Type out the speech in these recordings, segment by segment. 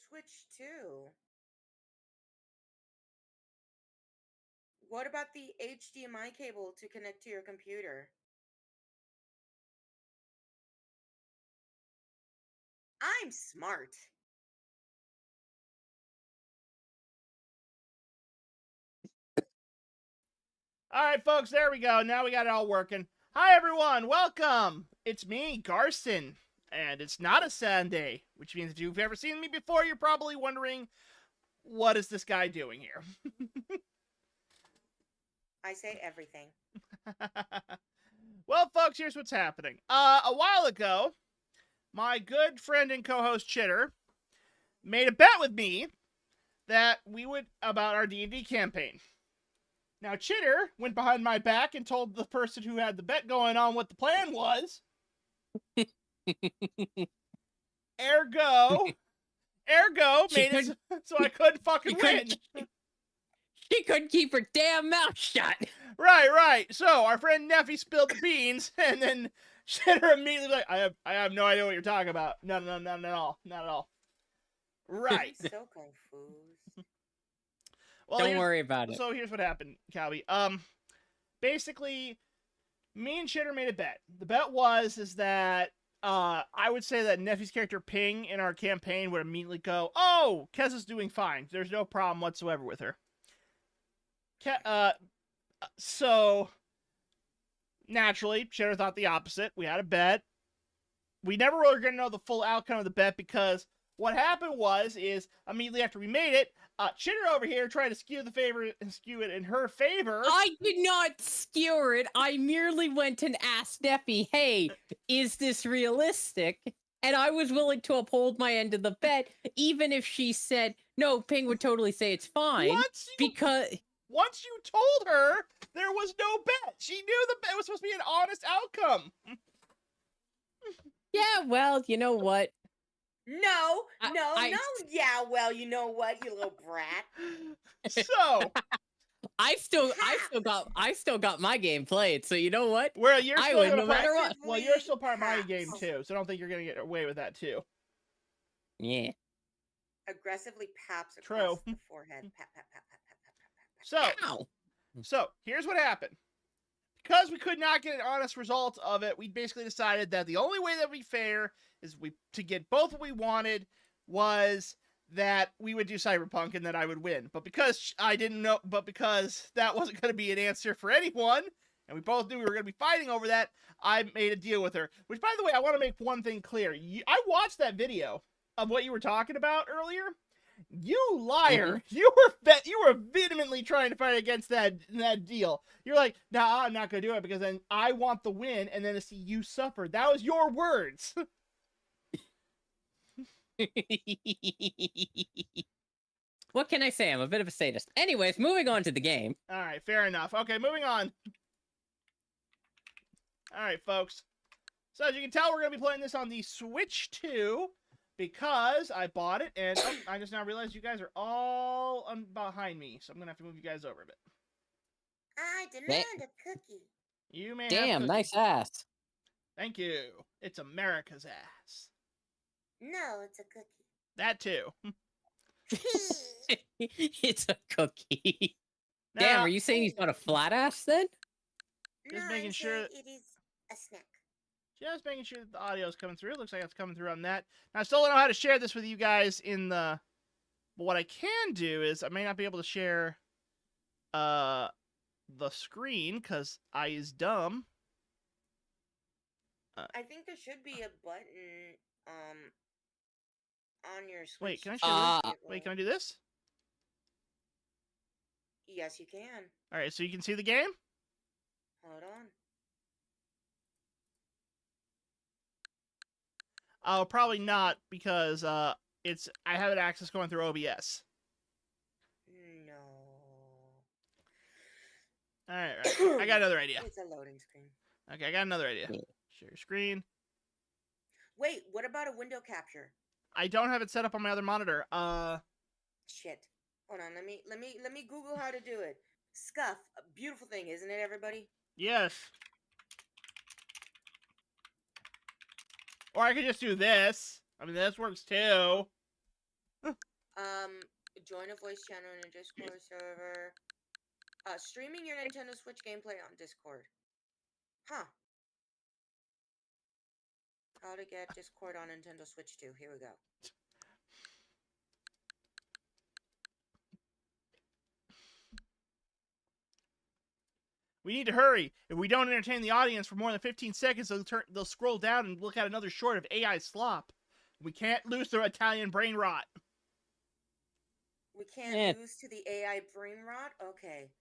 Switch 2. What about the HDMI cable to connect to your computer? I'm smart. All right, folks, there we go. Now we got it all working. Hi, everyone. Welcome. It's me, Garson, and it's not a Sunday, which means if you've ever seen me before, you're probably wondering, what is this guy doing here? I say everything. Well, folks, here's what's happening. A while ago, my good friend and co-host Chitter made a bet with me that we would about our D&D campaign. Now, Chitter went behind my back and told the person who had the bet going on what the plan was. Ergo made it so I couldn't fucking win. She couldn't keep her damn mouth shut. Right. So our friend Neffy spilled the beans, and then Chitter immediately was like, I have no idea what you're talking about. No, not at all. Right. So confused. Well, Don't worry about it. So here's what happened, Calby. Basically, me and Chitter made a bet. The bet is that I would say that Neffy's character Ping in our campaign would immediately go, "Oh, Kez is doing fine. There's no problem whatsoever with her." So naturally, Chitter thought the opposite. We had a bet. We never really were going to know the full outcome of the bet because what happened is immediately after we made it, Chitter over here tried to skew it in her favor. I did not skewer it. I merely went and asked Neffy, hey, is this realistic? And I was willing to uphold my end of the bet, even if she said, no, Ping would totally say it's fine. Once you told her, there was no bet. She knew the bet was supposed to be an honest outcome. Yeah, well, you know what? No. Yeah, well, you know what, you little brat. So I still got my game played. So you know what? Well, you're I still win no matter what. Well, you're still part of my game too, so I don't think you're gonna get away with that too. Yeah. Aggressively paps across the forehead. Pat. So here's what happened. Because we could not get an honest result of it, we basically decided that the only way that would be fair is to get both what we wanted was that we would do Cyberpunk and that I would win. But because because that wasn't going to be an answer for anyone, and we both knew we were going to be fighting over that, I made a deal with her. Which, by the way, I want to make one thing clear. I watched that video of what you were talking about earlier. You liar! Mm-hmm. You were vehemently trying to fight against that deal. You're like, nah, I'm not gonna do it because then I want the win, and then to see you suffer. That was your words. What can I say? I'm a bit of a sadist. Anyways, moving on to the game. All right, fair enough. Okay, moving on. All right, folks. So as you can tell, we're gonna be playing this on the Switch 2. Because I bought it, and I just now realized you guys are all behind me, so I'm gonna have to move you guys over a bit. I demand a cookie. You may Damn, nice ass. Thank you. It's America's ass. No, it's a cookie. That too. It's a cookie. Now, damn, are you saying he's got a flat ass then? Just making sure it is a snack. Just making sure that the audio is coming through. Looks like it's coming through on that. Now, I still don't know how to share this with you guys but what I can do is I may not be able to share the screen because I is dumb. I think there should be a button on your Switch. Wait, can I share this? Wait, can I do this? Yes, you can. All right, so you can see the game? Hold on. Oh, probably not because I have access going through OBS. No. All right. I got another idea. It's a loading screen. Okay, I got another idea. Share screen. Wait, what about a window capture? I don't have it set up on my other monitor. Shit. Hold on. Let me Google how to do it. Scuff, a beautiful thing, isn't it, everybody? Yes. Or I could just do this. I mean, this works too. Join a voice channel in a Discord server. Streaming your Nintendo Switch gameplay on Discord. Huh. How to get Discord on Nintendo Switch 2. Here we go. We need to hurry. If we don't entertain the audience for more than 15 seconds, they'll scroll down and look at another short of AI slop. We can't lose their Italian brain rot. We can't lose to the AI brain rot? Okay.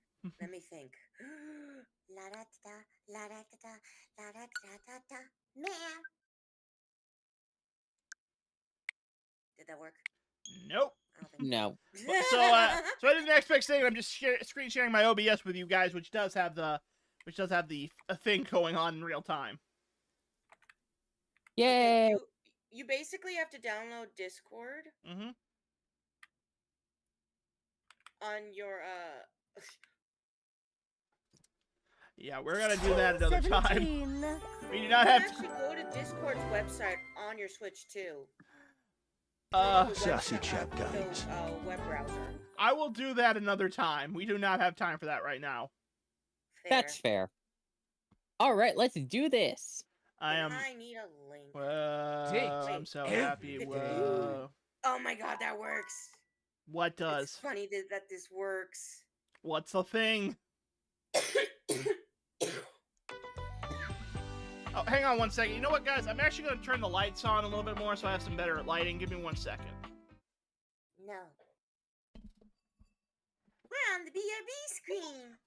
Let me think. La da da la da da la da da da man. Did that work? Nope. No. So I did the next big thing. I'm just screen sharing my OBS with you guys, which does have the thing going on in real time. Yay! Okay, you basically have to download Discord on your Yeah, we're gonna do that another time. We do not have to actually go to Discord's website on your Switch too. Sassy chat guides. Web browser. I will do that another time. We do not have time for that right now. Fair. That's fair. All right, let's do this. I need a link. Whoa, I'm so happy. Whoa. Oh my god, that works. What does? It's funny that this works. What's the thing? Oh, hang on one second. You know what, guys? I'm actually going to turn the lights on a little bit more so I have some better lighting. Give me 1 second. No. We're on the BRB screen.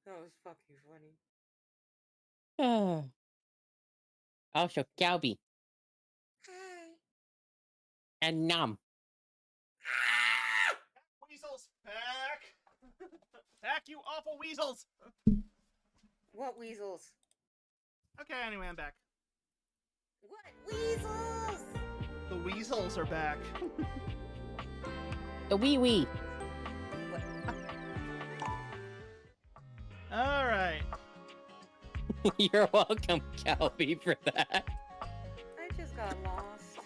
That was fucking funny. Also, Galby. Hi. And Nom. Weasels, back! Back, you awful weasels! What weasels? Okay, anyway, I'm back. What weasels? The weasels are back. The wee. Alright. You're welcome, Galby, for that. I just got lost.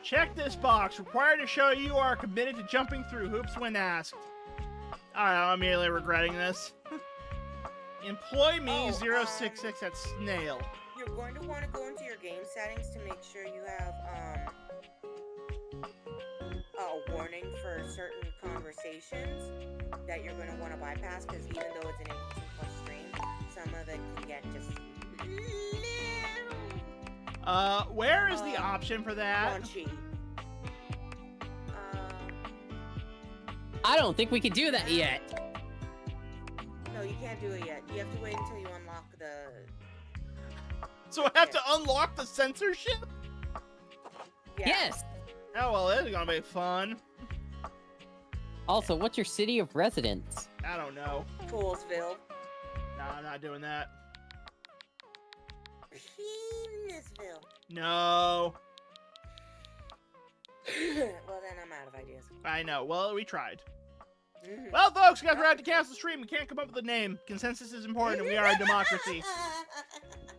Check this box. Required to show you are committed to jumping through hoops when asked. Alright, I'm immediately regretting this. Employ me 066 at Snail. You're going to want to go into your game settings to make sure you have a warning for certain conversations that you're going to want to bypass, because even though it's an 18+ stream, some of it can get just where is the option for that? raunchy. I don't think we can do that yet. No, you can't do it yet. You have to wait until you unlock the... So I have to unlock the censorship? Yeah. Yes. Oh, well, this is gonna be fun. Also, what's your city of residence? I don't know. Toolsville. No, I'm not doing that. Penisville. No. Well, then I'm out of ideas. I know. Well, we tried. Well, folks, guys, we're at to cancel the stream. We can't come up with a name. Consensus is important, and we are a democracy.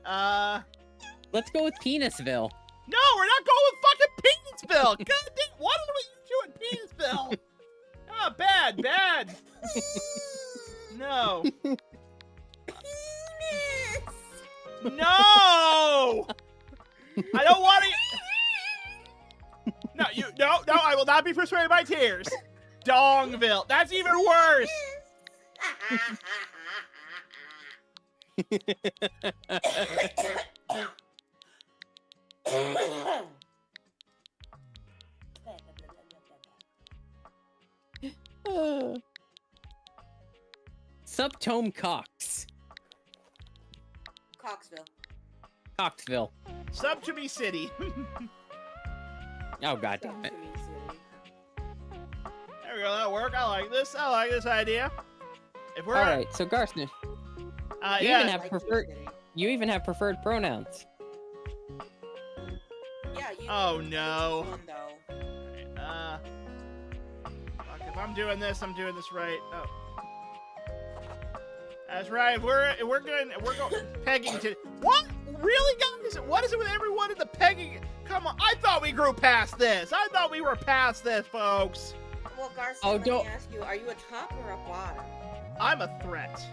Let's go with Penisville. No, we're not going with fucking Penisville. God damn, what are we doing, Penisville? Ah, bad. No. Penis. No. I don't want to. No, I will not be persuaded by tears. Dongville. That's even worse. Subtome Cox. Coxville. Sub to me city. Oh, god damn it. There we go. That'll work. I like this idea. If we're Alright, so Garsnish, you yeah. even have preferred pronouns. Yeah, you Oh, can no. choose one, though. Fuck, if I'm doing this right. Oh. That's right. We're going pegging to what? Really, guys? What is it with everyone in the pegging? Come on! I thought we grew past this. I thought we were past this, folks. Well, Garcia, Oh, let me ask you: are you a top or a bottom? I'm a threat.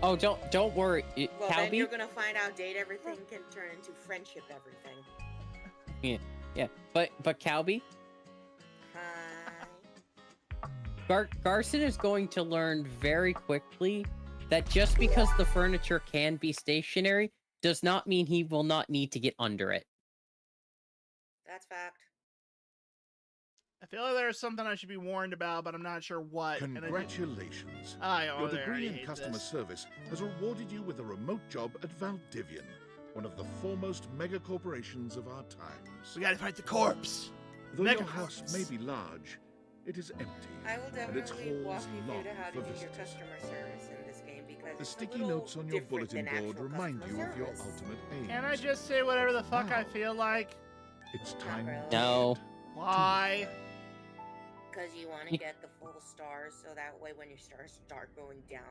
Oh, don't worry, Well, Calby. then you're gonna find out date everything can turn into friendship everything. Yeah, but Calby, Hi. Garson is going to learn very quickly that just because the furniture can be stationary does not mean he will not need to get under it. That's fact. I feel like there's something I should be warned about, but I'm not sure what. Congratulations. Your degree in customer service has rewarded you with a remote job at Valdivian, one of the foremost mega corporations of our times. We gotta fight the corpse. Though Mega your house corpse. may be large, it is empty. I will and its definitely walk halls you long through to how to for do your visitors. customer service in this game because The it's sticky a little notes on your different bulletin than board actual remind customer you of your service. ultimate aims. Can I just say whatever the fuck I Now. feel like? It's time really. to No. head. Why? Because you want to get the full stars, so that way when your stars start going down,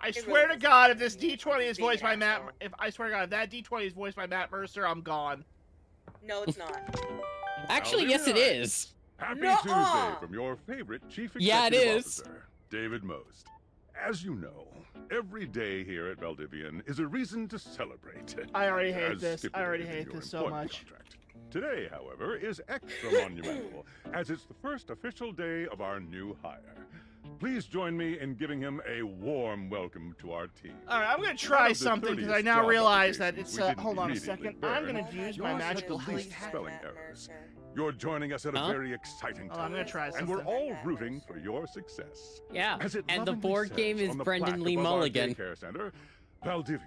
I It swear really to doesn't God, matter if this to me. I'm D20 just is being voiced an by Matt, asshole. if I swear to God, if that D20 is voiced by Matt Mercer, I'm gone. no, it's not. Actually, yes, it is. Happy Nuh-uh. Tuesday from your favorite Chief Yeah, it Executive is. Officer, David Most. As you know, every day here at Valdivian is a reason to celebrate. I already hate as this. I already stipulated in hate your this so employment much. contract. Today, however, is extra monumental, as it's the first official day of our new hire. Please join me in giving him a warm welcome to our team. All right, I'm gonna Out try of the something because 30th I now job realize that applications it's. we didn't Hold on a immediately second. I'm burn, gonna Oh my use my yours goodness, had the magical least please, leap. spelling Matt errors. Mercer. You're joining us at a Huh? very exciting Hold on, I'm time. gonna try And something. we're all Matt rooting Mercer. for your success. Yeah, As it and the lovingly board says game is on the Brendan plaque Lee above our Mulligan. daycare center, Valdivian,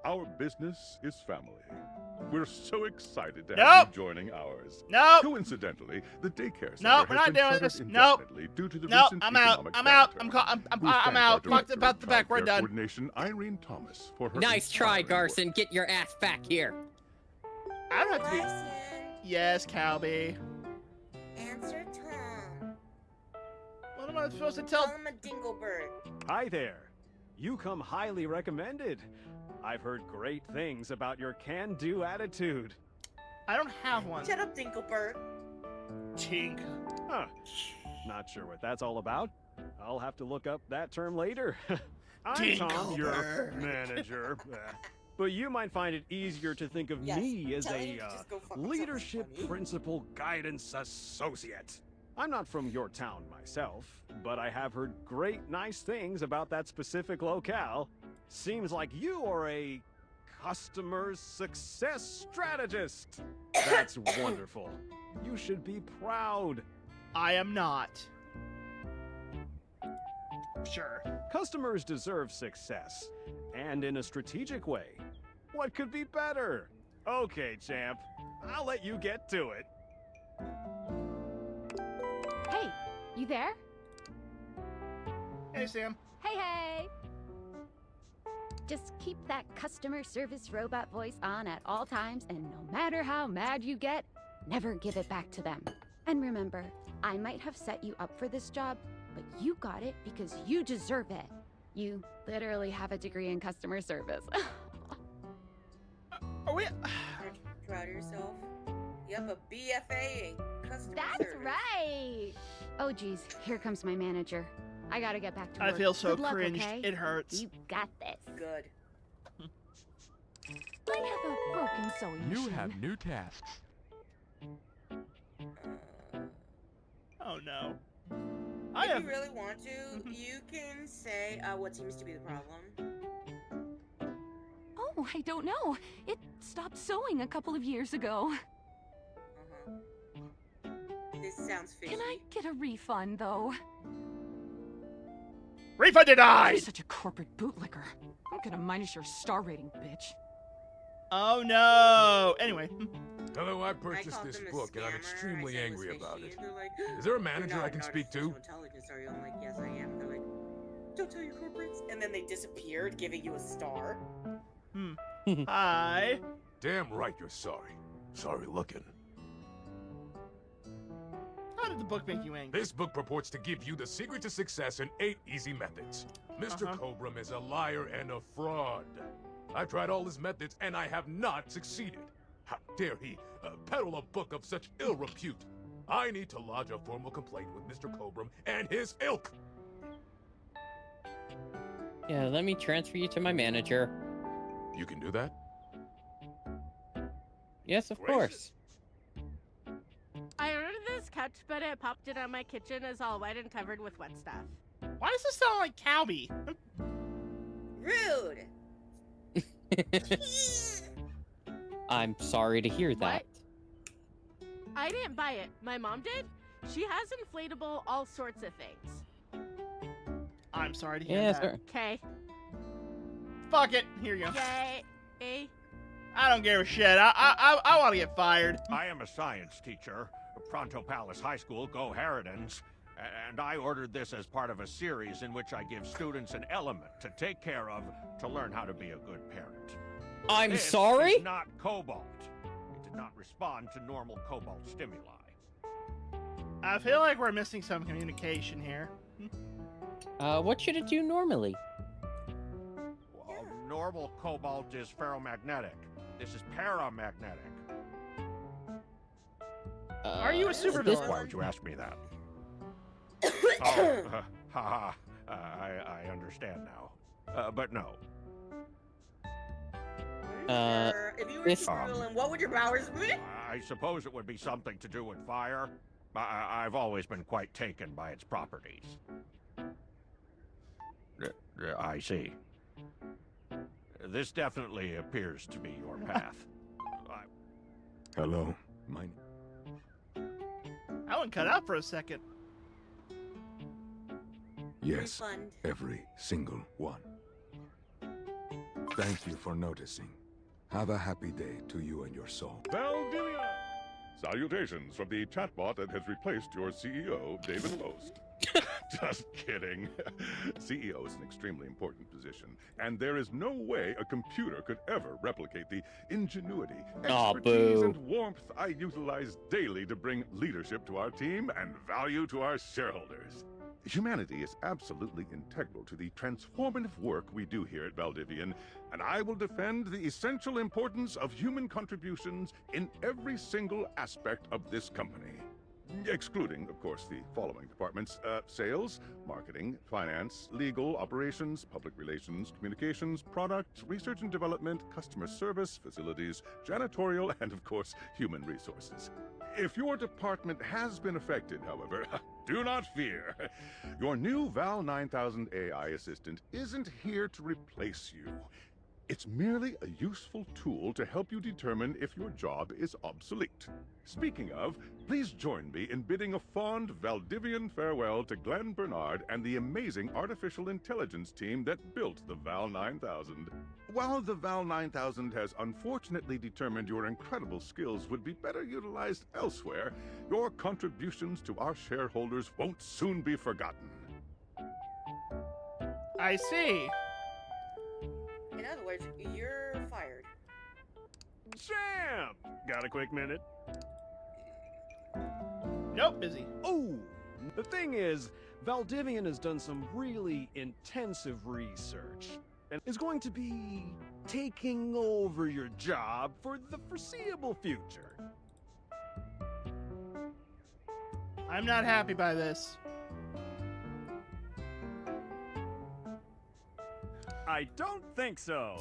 our business is family. We're so excited to have Nope. you joining ours. Nope. Coincidentally, the daycare center Nope, we're has not been doing shuttered this. Nope. indefinitely due to the Nope. recent I'm out. economic I'm out. downturn. I'm We out. thank Fuck our the Director about of the back. We're Childcare done. Coordination, Irene Thomas, for her Nice try, inspiring work. Garson. Get your ass back here. I don't have to be. Larson, Yes, Calby. answer Tom. What am I supposed to Call tell? him a dinglebird. Hi there. You come highly recommended. I've heard great things about your can-do attitude. I don't have one. Shut up, dinglebird. Tink. Huh. Not sure what that's all about. I'll have to look up that term later. I'm Tom, your Dinglebird. manager. But you might find it easier to think of Yes, me as tell him a to just go fuck himself, it's leadership funny. principal guidance associate. I'm not from your town myself, but I have heard great nice things about that specific locale. Seems like you are a customer success strategist. That's wonderful. You should be proud. I am not. Sure. Customers deserve success, and in a strategic way. What could be better? Okay, champ. I'll let you get to it. Hey, you there? Hey, Sam. Hey, hey! Just keep that customer service robot voice on at all times, and no matter how mad you get, never give it back to them. And remember, I might have set you up for this job, but you got it because you deserve it. You literally have a degree in customer service. Are we? Aren't you proud of yourself? You have a BFA in customer That's service. right! Oh, geez, here comes my manager. I gotta get back to work. I feel so Good luck, cringed. okay? It hurts. You got this. Good. I have a broken sewing You machine. have new tasks. Oh no. If you really want to, you can say what seems to be the problem. Oh, I don't know. It stopped sewing a couple of years ago. This sounds fishy. Can I get a refund, though? Refund You're denied. such a corporate bootlicker. I'm gonna minus your star rating, bitch. Oh no. Anyway. Hello, I I purchased called this them a book and I'm scammer. extremely I said angry it was about fishy, it. and they're like, Is there a "You're manager not I can an speak to? artificial intelligence, are you? I'm like, yes, I am. They're like, don't tell your corporates. And then they disappeared, giving you a star. Hi. Damn right you're sorry. Sorry looking. How did the book make you angry? This book purports to give you the secret to success in 8 easy methods. Mr. Cobram is a liar and a fraud. I've tried all his methods and I have not succeeded. How dare he peddle a book of such ill repute? I need to lodge a formal complaint with Mr. Cobram and his ilk. Yeah, let me transfer you to my manager. You can do that? Yes, of course. I ordered this couch, but it popped in on my kitchen is all wet and covered with wet stuff. Why does this sound like Cowby? Rude. I'm sorry to hear that. I didn't buy it. My mom did. She has inflatable all sorts of things. I'm sorry to hear Yeah, that. sir. Okay. Fuck it. Here you go. Yay. I don't give a shit. I want to get fired. I am a science teacher, Pronto Palace High School, Go Harridans, and I ordered this as part of a series in which I give students an element to take care of to learn how to be a good parent. I'm This sorry? is not cobalt. It did not respond to normal cobalt stimuli. I feel like we're missing some communication here. What should it do normally? Well, normal cobalt is ferromagnetic. This is paramagnetic. Are you a this- supervillain? Why would you ask me that? Oh, haha. I understand now. But no. If you were this- supervillain, what would your powers be? I suppose it would be something to do with fire. I've always been quite taken by its properties. I see. This definitely appears to be your path. Hello, my... That one cut out for a second. Yes, Refund. every single one. Thank you for noticing. Have a happy day to you and your soul. Valdivia! Salutations from the chatbot that has replaced your CEO, David Post. Just kidding. CEO is an extremely important position, and there is no way a computer could ever replicate the ingenuity, Aw, expertise, boo. and warmth I utilize daily to bring leadership to our team and value to our shareholders. Humanity is absolutely integral to the transformative work we do here at Valdivian, and I will defend the essential importance of human contributions in every single aspect of this company. Excluding, of course, the following departments: sales, marketing, finance, legal, operations, public relations, communications, product, research and development, customer service, facilities, janitorial, and, of course, human resources. If your department has been affected, however, do not fear. Your new Val 9000 AI assistant isn't here to replace you. It's merely a useful tool to help you determine if your job is obsolete. Speaking of, please join me in bidding a fond Valdivian farewell to Glenn Bernard and the amazing artificial intelligence team that built the Val 9000. While the Val 9000 has unfortunately determined your incredible skills would be better utilized elsewhere, your contributions to our shareholders won't soon be forgotten. I see. In other words, you're fired. Sam! Got a quick minute? Nope, busy. Oh! The thing is, Valdivian has done some really intensive research and is going to be taking over your job for the foreseeable future. I'm not happy by this. I don't think so.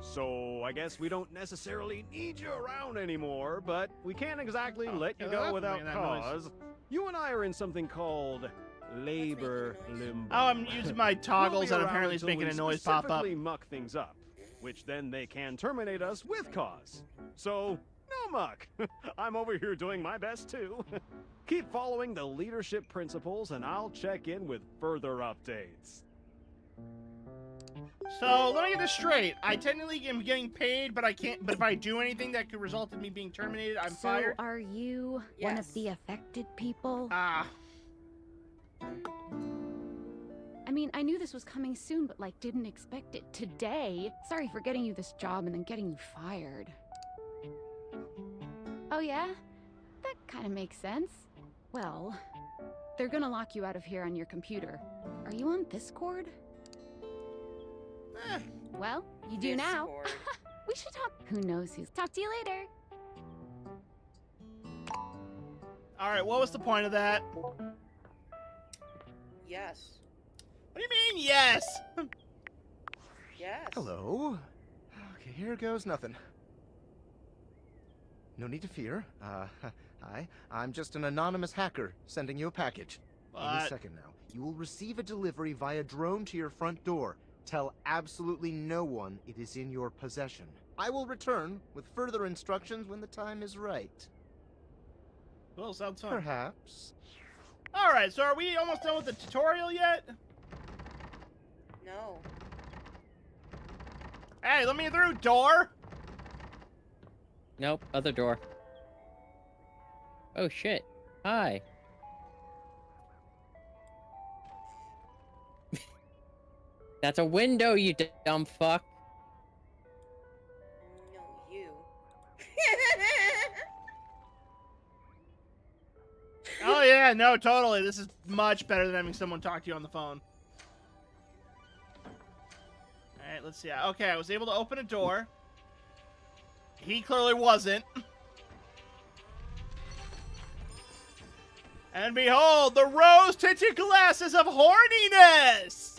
So I guess we don't necessarily need you around anymore, but we can't exactly let you yeah, go that's without making that noise. cause. You and I are in something called labor limbo. Oh, I'm using my toggles We'll and be apparently it's around making a until we noise pop up. specifically muck things up, which then they can terminate us with cause. So, no muck. I'm over here doing my best too. Keep following the leadership principles and I'll check in with further updates. So let me get this straight. I technically am getting paid, but I can't. But if I do anything that could result in me being terminated, I'm So fired. are you one of Yes. the affected people? Ah, I mean, I knew this was coming soon, but like didn't expect it today. Sorry for getting you this job and then getting you fired. Oh yeah? That kind of makes sense. Well, they're gonna lock you out of here on your computer. Are you on this cord? Well, you do now. We should talk. Who knows who's. Talk to you later. All right, what was the point of that? Yes. What do you mean, yes? Yes. Hello. Okay, here goes nothing. No need to fear. Hi. I'm just an anonymous hacker sending you a package. Any second now. You will receive a delivery via drone to your front door. Tell absolutely no one it is in your possession. I will return with further instructions when the time is right. Well, sounds fun. Perhaps. Alright, so are we almost done with the tutorial yet? No. Hey, let me through, door! Nope, other door. Oh shit. Hi. That's a window, you dumb fuck. No, you. Oh yeah, no, totally. This is much better than having someone talk to you on the phone. Alright, let's see. Okay, I was able to open a door. He clearly wasn't. And behold, the rose-tinted glasses of horniness!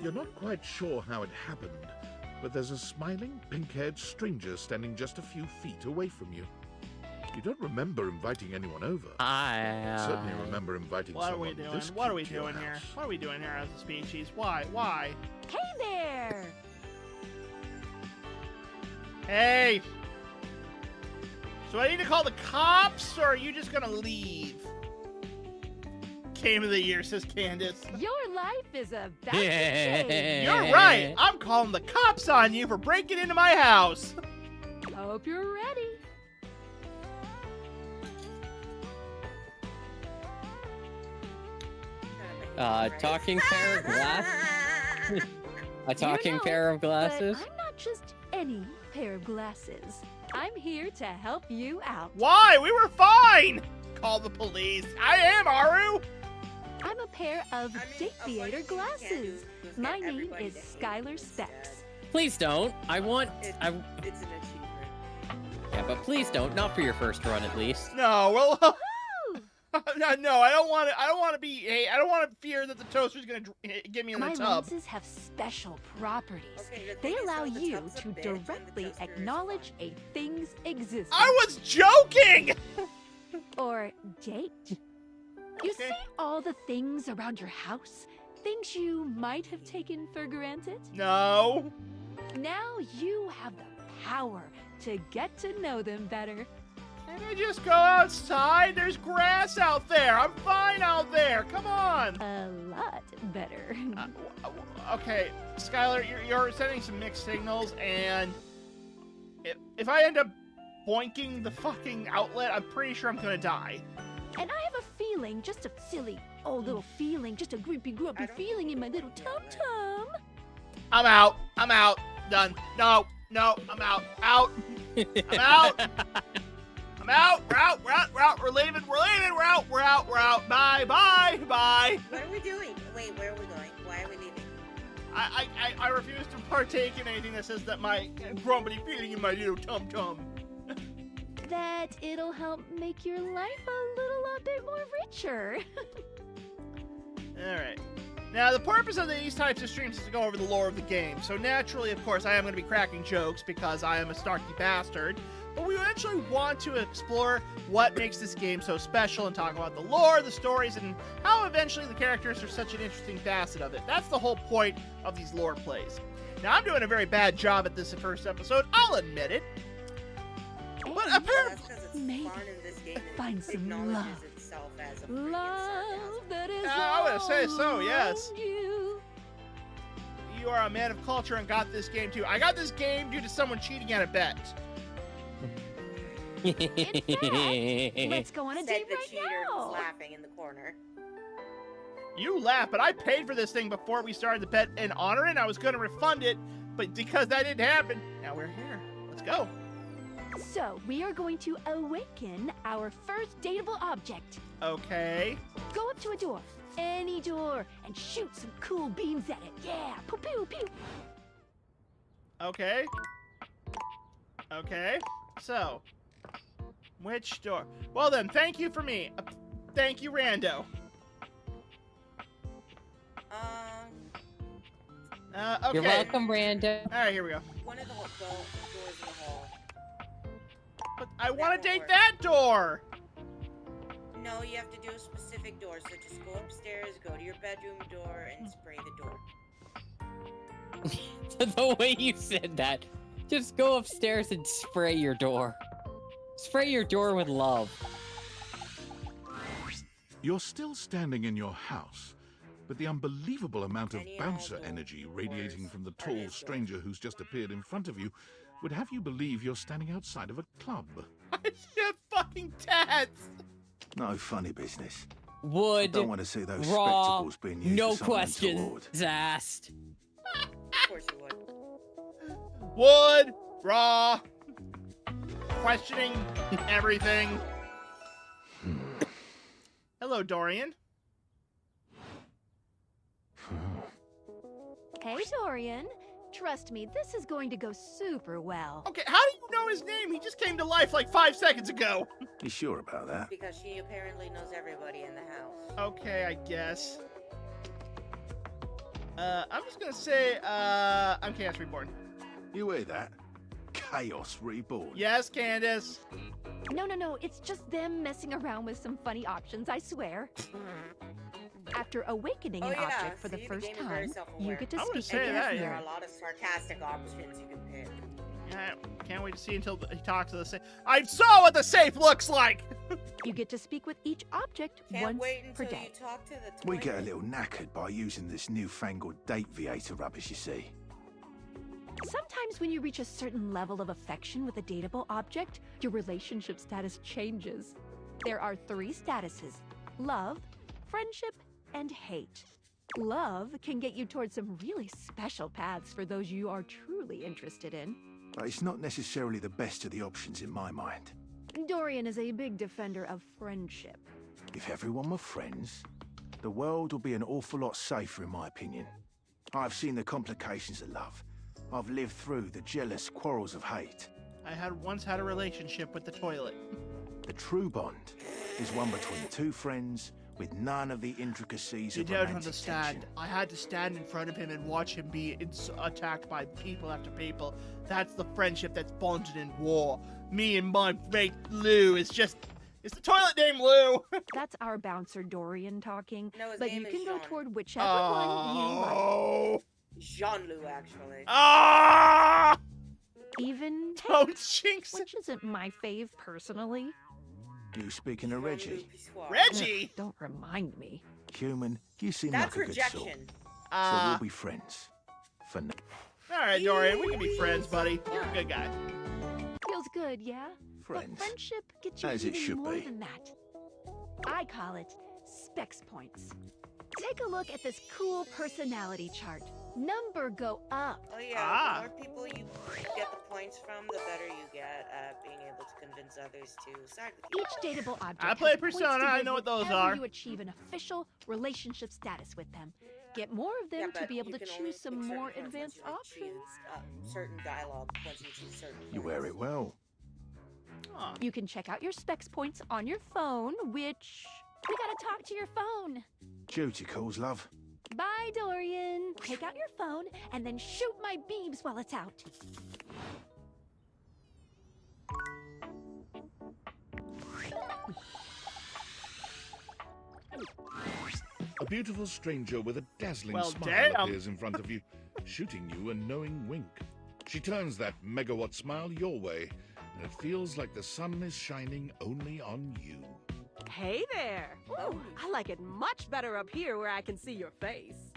You're not quite sure how it happened, but there's a smiling, pink-haired stranger standing just a few feet away from you. You don't remember inviting anyone over. I certainly remember inviting What are someone we doing? this What are we cute to your doing here? house. What are we doing here as a species? Why? Why? Hey there! Hey! So I need to call the cops, or are you just gonna leave? Game of the year, says Candace. Your life is about to change. You're right! I'm calling the cops on you for breaking into my house! Hope you're ready. Talking pair of glasses? A talking pair of glasses? But I'm not just any pair of glasses. I'm here to help you out. Why? We were fine! Call the police. I am, Aru! I'm a pair of date theater glasses. My name is Skylar Specs. Please don't. I want... It's an achievement. Yeah, but please don't. Not for your first run, at least. No, well... No, I don't want to. I don't want to be. Hey, I don't want to fear that the toaster's gonna get me in the My tub. lenses have special properties. Okay, the They thing is, allow though, the you tub's a to bitch and the directly toaster is acknowledge fun. a thing's existence. I was joking. Or date. You Okay. see all the things around your house? Things you might have taken for granted? No. Now you have the power to get to know them better. Can I just go outside? There's grass out there. I'm fine out there. Come on. A lot better. Okay, Skylar, you're sending some mixed signals, and if I end up boinking the fucking outlet, I'm pretty sure I'm gonna die. And I have a feeling, just a silly old little feeling, just a grumpy feeling in my little tum-tum. I'm out. I'm out. Done. No, I'm out. Out. I'm out. I'm out. We're out. We're leaving. We're out. Bye. What are we doing? Wait, where are we going? Why are we leaving? I refuse to partake in anything that says that my grumpy feeling in my little tum-tum. That it'll help make your life a little bit more richer. Alright. Now, the purpose of these types of streams is to go over the lore of the game. So naturally, of course, I am going to be cracking jokes because I am a snarky bastard. But we eventually want to explore what makes this game so special and talk about the lore, the stories, and how eventually the characters are such an interesting facet of it. That's the whole point of these lore plays. Now, I'm doing a very bad job at this first episode. I'll admit it. But apparently... Maybe fun in this game find it some acknowledges love. itself as a freaking Love sarcasm. that is I would say so, yes. around you. You are a man of culture and got this game too. I got this game due to someone cheating at a bet. In fact, let's go on a Said date the right cheater now. who's laughing in the corner. You laugh, but I paid for this thing before we started the bet in honor, and I was going to refund it But because that didn't happen, now we're here. Let's go. So, we are going to awaken our first dateable object. Okay. Go up to a door, any door, and shoot some cool beams at it. Yeah, pew pew pew. Okay. Okay. So, which door? Well then, thank you for me. Thank you, Rando. Okay. You're welcome, Rando. All right, here we go. One of the doors in the hall. But I want won't to date work. that door. No, you have to do a specific door. So just go upstairs, go to your bedroom door, and spray the door. The way you said that, just go upstairs and spray your door. Spray your door with love. You're still standing in your house, but the unbelievable amount of Any and bouncer all energy doors radiating from the are tall his door. stranger who's just appeared in front of you would have you believe you're standing outside of a club. I have fucking tats. No funny business. Would, Don't want to see those raw, spectacles being used no for something questions untoward. asked. Of course you would. Wood, raw, questioning everything. Hello, Dorian. Hey, Dorian. Trust me, this is going to go super well. Okay, how do you know his name? He just came to life like 5 seconds ago. You sure about that? Because she apparently knows everybody in the house. Okay, I guess. I'm just gonna say, I'm Chaos Reborn. You hear that? Chaos Reborn. Yes, Candace. No, it's just them messing around with some funny options, I swear. After awakening an object for the see, first game is very time, you self-aware. get to I wouldn't speak say with that, the There yeah. are a lot of sarcastic options you can pick. Yeah, can't wait to see until he talks to the safe. I saw what the safe looks like. You get to speak with each object Can't once wait per until you day. talk to the We get a toilet. little knackered by using this newfangled date viator rubbish, you see. Sometimes when you reach a certain level of affection with a dateable object, your relationship status changes. There are 3 statuses: love, friendship, and hate. Love can get you towards some really special paths for those you are truly interested in. But it's not necessarily the best of the options in my mind. Dorian is a big defender of friendship. If everyone were friends, the world would be an awful lot safer, in my opinion. I've seen the complications of love. I've lived through the jealous quarrels of hate. I once had a relationship with the toilet. The true bond is one between 2 friends with none of the intricacies You of don't romantic understand. tension. I had to stand in front of him and watch him be attacked by people after people. That's the friendship that's bonded in war. Me and my mate Lou is just... Is the toilet named Lou? That's our bouncer Dorian talking, No, his but name you is can go Jean. toward whichever one you like. Oh! Jean-Lou, actually. Ah! Even Don't jinx it. which isn't my fave personally. You speaking of Reggie? Reggie? Don't remind me. Human, you seem That's like a good sort. rejection. So we'll be friends. For now. Alright, Dorian, we can be friends, buddy. You're a good guy. Feels good, yeah? Friends. But friendship gets you As it even should more be. than that. I call it specs points. Take a look at this cool personality chart. Number go up. Oh yeah, Ah. the more people you get the points from, the better you get at being able to convince others to side with you. Each dateable object I play has points Persona, to I give know what those whenever are. you achieve an official relationship status with them. Get more of them Yeah, to but be able you to can only choose some pick certain more points once advanced you achieve, options. certain dialogue once you choose certain You points. wear it well. Aw. You can check out your specs points on your phone, which... We gotta talk to your phone. Duty calls, love. Bye, Dorian. Take out your phone and then shoot my beams while it's out. A beautiful stranger with a dazzling Well, smile damn. appears in front of you, shooting you a knowing wink. She turns that megawatt smile your way, and it feels like the sun is shining only on you. Hey there! Ooh, I like it much better up here where I can see your face.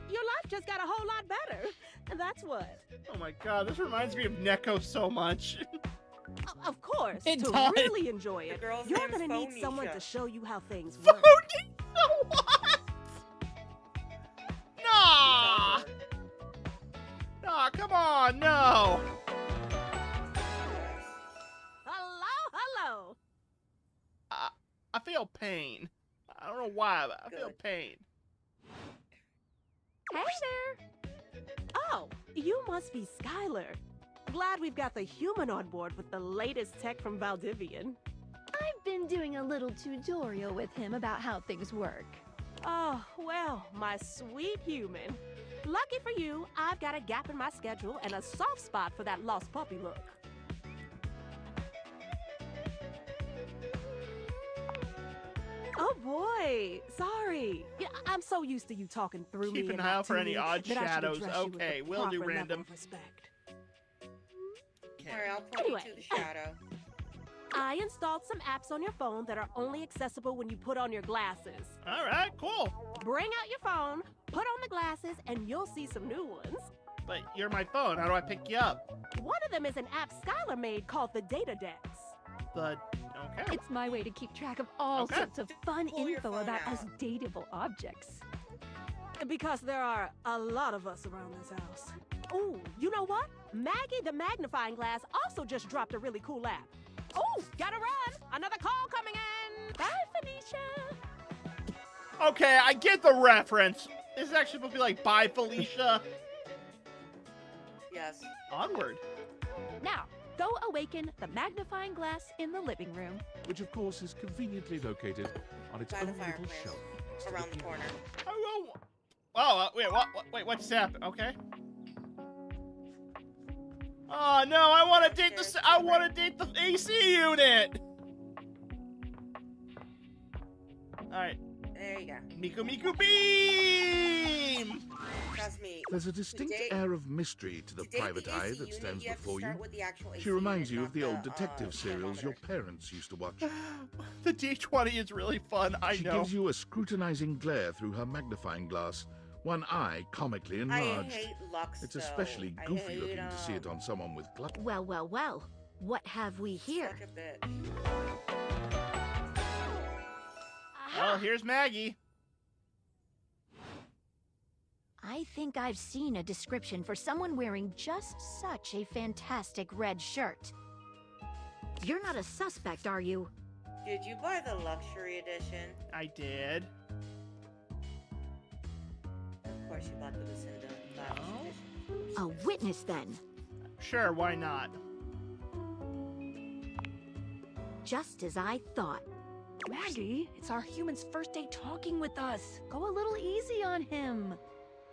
Your life just got a whole lot better. And that's what. Oh my god, this reminds me of Neko so much. Of course, It to does. really enjoy it, girl's you're name is gonna need someone Phonisha. to show you how things Phony? work. So what? Oh no! Hello. I feel pain. I don't know why, but I feel pain. Hey there. Oh, you must be Skylar. Glad we've got the human on board with the latest tech from Valdivian. I've been doing a little tutorial with him about how things work. Oh, well, my sweet human. Lucky for you, I've got a gap in my schedule and a soft spot for that lost puppy look. Oh boy, sorry. Yeah, I'm so used to you talking through me. Keep an and eye not out for to any me odd that I should shadows. address you with Okay, the we'll do proper level random. of respect. Alright, I'll point you to the shadow. I installed some apps on your phone that are only accessible when you put on your glasses. Alright, cool. Bring out your phone, put on the glasses, and you'll see some new ones. But you're my phone. How do I pick you up? One of them is an app Skylar made called the Data Dex. Okay. It's my way to keep track of all sorts of fun info about us dateable objects. Because there are a lot of us around this house. Oh, you know what? Maggie the magnifying glass also just dropped a really cool app. Oh, gotta run! Another call coming in! Bye, Felicia! Okay, I get the reference. This is actually supposed to be like, bye, Felicia. Yes. Onward. Now, go awaken the magnifying glass in the living room. Which, of course, is conveniently located on its By own the little fireplace. shelf. next to Around the corner. Wait, what? Wait, what just happened? Okay. Oh no, I want to date the. I want to date the AC unit. All right. There you go. Miku Beam. Trust me. There's a distinct air of mystery to the to date private the eye AC that unit, stands you have to before you. start with the actual AC She reminds unit, you of not the old the, detective serials your parents used to watch. The D20 is really fun. I She know. gives you a scrutinizing glare through her magnifying glass, one eye comically enlarged. I hate Lux, It's though. especially I goofy hate looking to see it on someone with glasses. Well. What have we here? Such a bitch. Oh, here's Maggie. I think I've seen a description for someone wearing just such a fantastic red shirt. You're not a suspect, are you? Did you buy the luxury edition? I did. Of course you bought the Lucinda luxury edition. A witness, then. Sure, why not? Just as I thought. Maggie, it's our human's first day talking with us. Go a little easy on him.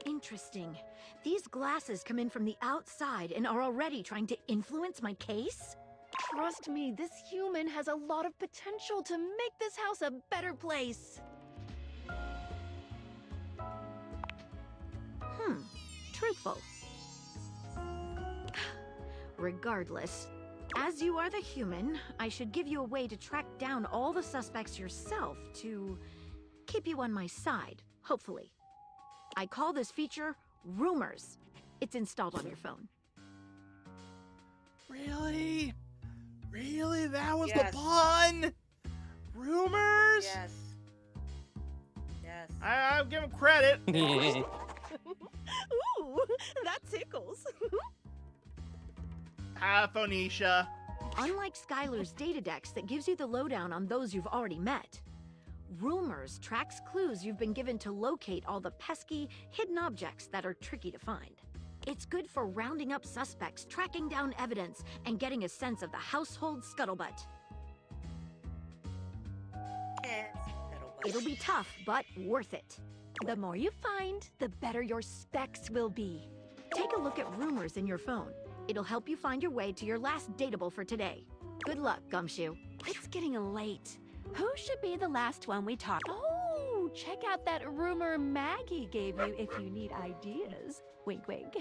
Interesting. These glasses come in from the outside and are already trying to influence my case? Trust me, this human has a lot of potential to make this house a better place. Truthful. Regardless, as you are the human, I should give you a way to track down all the suspects yourself to keep you on my side, hopefully. I call this feature Rumors. It's installed on your phone. Really? Really? That was Yes. the pun? Rumors? Yes. Yes. I'll give him credit. Ooh, that tickles. Phoenicia. Unlike Skylar's Datadex that gives you the lowdown on those you've already met, Rumors tracks clues you've been given to locate all the pesky, hidden objects that are tricky to find. It's good for rounding up suspects, tracking down evidence, and getting a sense of the household scuttlebutt. It'll be tough, but worth it. The more you find, the better your specs will be. Take a look at Rumors in your phone. It'll help you find your way to your last dateable for today. Good luck, Gumshoe. It's getting late. Who should be the last one we talk? Oh, check out that rumor Maggie gave you if you need ideas. Wink, wink.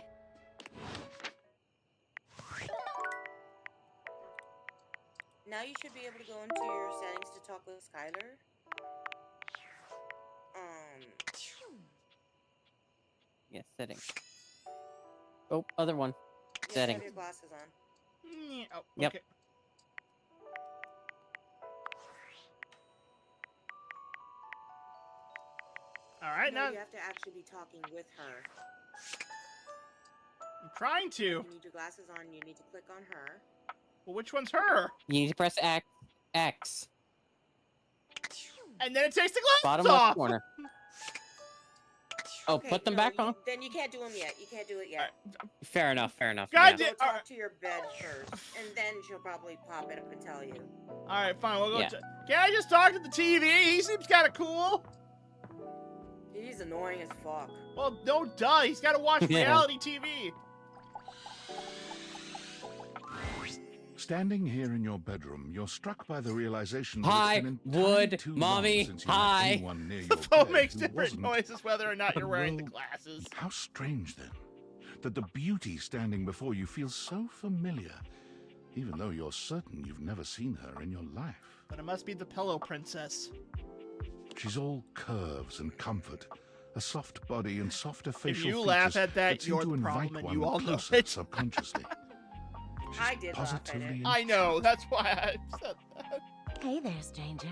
Now you should be able to go into your settings to talk with Skylar. Yes, settings. Oh, other one. You Settings. have your glasses on. Oh, Yep. okay. All right, No, now you have to actually be talking with her. I'm Trying to. You need your glasses on. You need to click on her. Well, which one's her? You need to press X. And then it takes the glasses Bottom left off. corner. Oh, Okay, put them no, back on? Then you can't do them yet. You can't do it yet. Fair enough, fair enough. God Go damn. talk to your bed first, and then she'll probably pop it up and tell you. All right, fine. We'll go. Yeah. Can I just talk to the TV? He seems kind of cool. He's annoying as fuck. Well, no, duh. He's got to watch reality TV. Standing here in your bedroom, you're struck by the realization that Hi, it's been entirely wood, too mommy, long since you hi. had anyone near The your phone bed makes who different wasn't. noises whether or not you're wearing the Well, glasses. How strange, then, that the beauty standing before you feels so familiar, even though you're certain you've never seen her in your life. But it must be the Pillow Princess. She's all curves and comfort, a soft body and softer facial you features laugh at that, seem you're to the invite problem, and one you all know closer it. subconsciously. She's I did laugh at positively it. I know. That's why I said that. Hey there, stranger.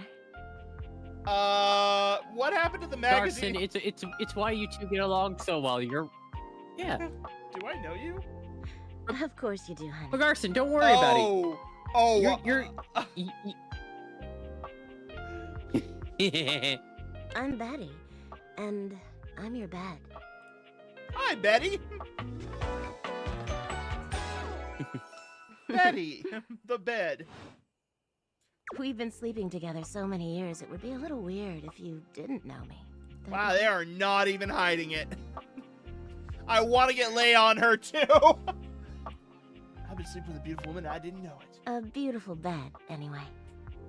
What happened to the magazine? Garson, it's why you two get along so well. Yeah. Do I know you? Of course you do, honey. But Garson, don't worry about it. Oh. I'm Betty, and I'm your bed. Hi, Betty. Betty, the bed. We've been sleeping together so many years, it would be a little weird if you didn't know me. Wow, they are not even hiding it. I want to get lay on her too. I've been sleeping with a beautiful woman. I didn't know it. A beautiful bed, anyway.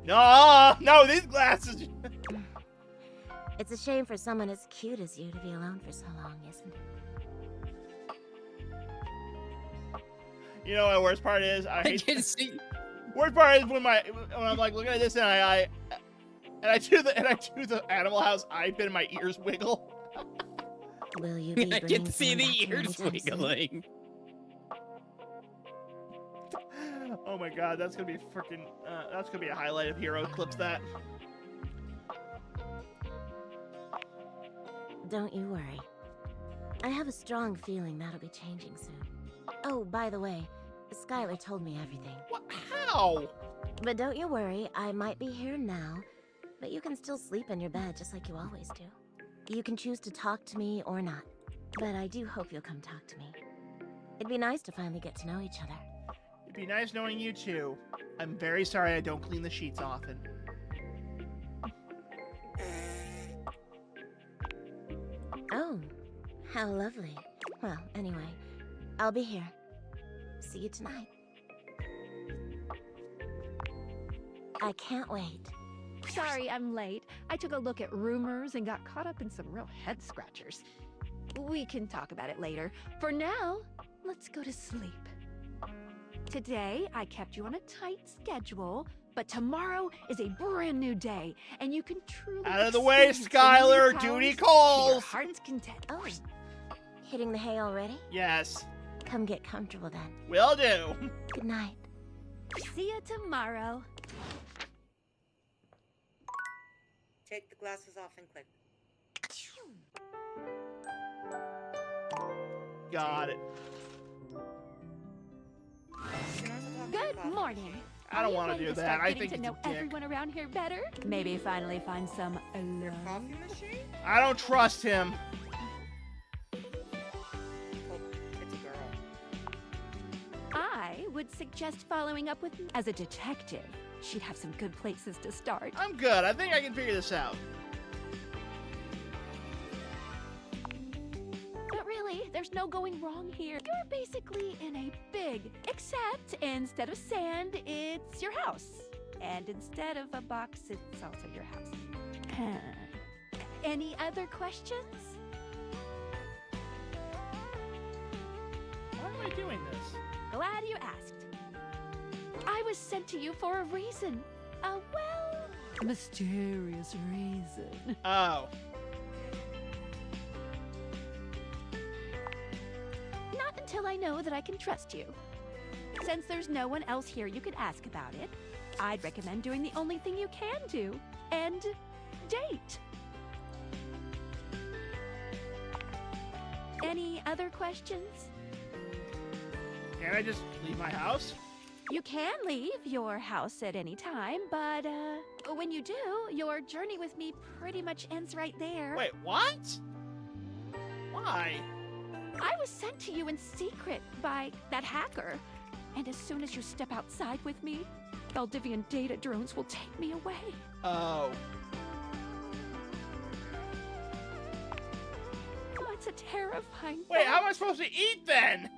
No, these glasses. It's a shame for someone as cute as you to be alone for so long, isn't it? You know what the worst part is? I can see. Worst part is when I'm like looking at this and I do the Animal House eye pin and my ears wiggle. Will you be I can see the ears wiggling. Oh my god, that's gonna be freaking. That's gonna be a highlight of Hero Clips. That. Don't you worry. I have a strong feeling that'll be changing soon. Oh, by the way, Skylar told me everything. What? How? But don't you worry, I might be here now, but you can still sleep in your bed just like you always do. You can choose to talk to me or not, but I do hope you'll come talk to me. It'd be nice to finally get to know each other. It'd be nice knowing you too. I'm very sorry I don't clean the sheets often. Oh, how lovely. Well, anyway, I'll be here. See you tonight. I can't wait. Sorry I'm late. I took a look at rumors and got caught up in some real head scratchers. We can talk about it later. For now, let's go to sleep. Today, I kept you on a tight schedule, but tomorrow is a brand new day, and you can truly Out of the way, experience your new Skylar! Duty powers to calls! your heart's content. Oh, hitting the hay already? Yes. Come get comfortable then. Will do. Good night. See you tomorrow. Take the glasses off and click. Got it. Good morning. I don't want to do that. I think to it's know a dick. everyone around here better. Maybe finally find some Your love. coffee machine? I don't trust him. It's a girl. I would suggest following up with as a detective. She'd have some good places to start. I'm good. I think I can figure this out. But really, there's no going wrong here. You're basically in a big, except instead of sand, it's your house. And instead of a box, it's also your house. Any other questions? Why am I doing this? Glad you asked. I was sent to you for a reason. A, well, mysterious reason. Oh. Not until I know that I can trust you. Since there's no one else here you could ask about it, I'd recommend doing the only thing you can do, and date. Any other questions? Can't I just leave my house? You can leave your house at any time, but when you do, your journey with me pretty much ends right there. Wait, what? Why? I was sent to you in secret by that hacker. And as soon as you step outside with me, Valdivian data drones will take me away. Oh. Oh, it's a terrifying Wait, thought. how am I supposed to eat then?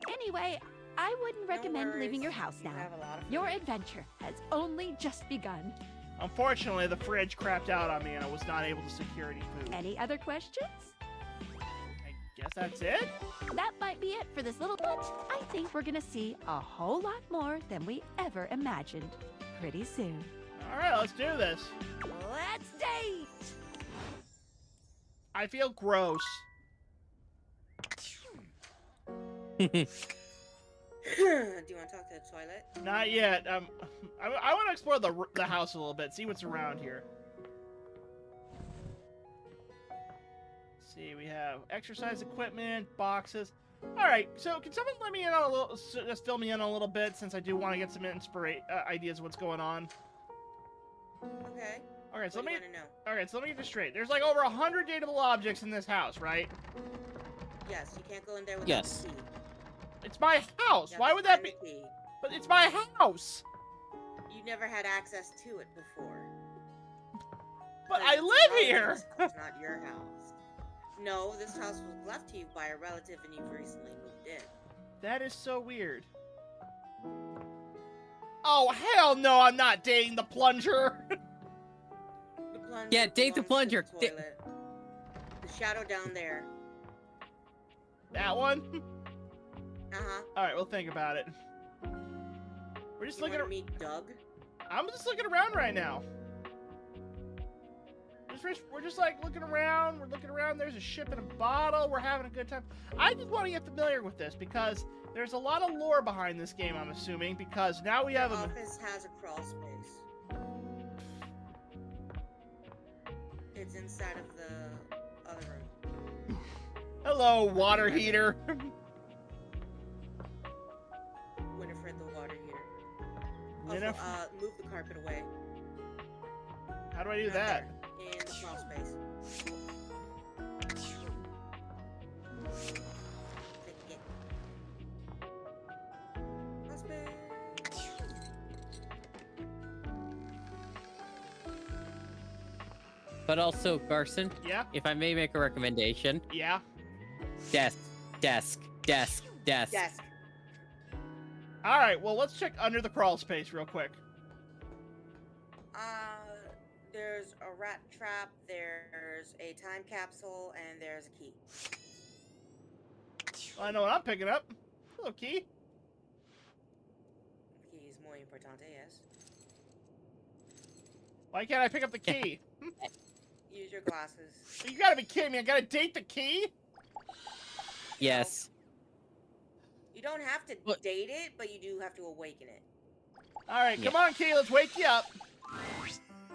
Anyway, I wouldn't recommend worries. leaving your house You now. have a lot of Your food. adventure has only just begun. Unfortunately, the fridge crapped out on me and I was not able to secure any food. Any other questions? I guess that's it? That might be it for this little bit. I think we're gonna see a whole lot more than we ever imagined pretty soon. Alright, let's do this. Let's date! I feel gross. Do you want to talk to the toilet? Not yet. I want to explore the house a little bit, see what's around here. Let's see, we have exercise equipment, boxes. All right, so can someone let me in on a little, just fill me in a little bit, since I do want to get some ideas of what's going on. Okay. All right, so What do let you me. want to know? All right, so let me get this straight. There's like over 100 dateable objects in this house, right? Yes, you can't go in there without Yes. the key. It's my house. You have Why to would that find be? the key. But it's my house. You never had access to it before. But Because I it's a live here. relative's house, not your house. No, this house was left to you by a relative and you've recently moved in. That is so weird. Oh, hell no, I'm not dating the plunger. The plunger Yeah, date the belongs to plunger. The toilet. The shadow down there. That one? Uh-huh. Alright, we'll think about it. We're just You looking want to meet Doug? I'm just looking around right now. We're just like looking around. We're looking around. There's a ship in a bottle. We're having a good time. I just want to get familiar with this because there's a lot of lore behind this game, I'm assuming, because now we have Your a... office has a crawl space. It's inside of the other room. Hello, water heater. Winifred the water heater. Winif- Also, move the carpet away. How do I do Right that? there, in the crawl space. Click it. Crawl space. But also, Garson, Yeah? if I may make a recommendation, Yeah? desk, desk, desk, desk. Desk. Alright, well, let's check under the crawl space real quick. There's a rat trap, there's a time capsule, and there's a key. I know what I'm picking up. Hello, key. Key is muy importante, yes. Why can't I pick up the key? Use your glasses. You gotta be kidding me. I gotta date the key? Yes. You don't have to What? date it, but you do have to awaken it. Alright, come on, key. Let's wake you up.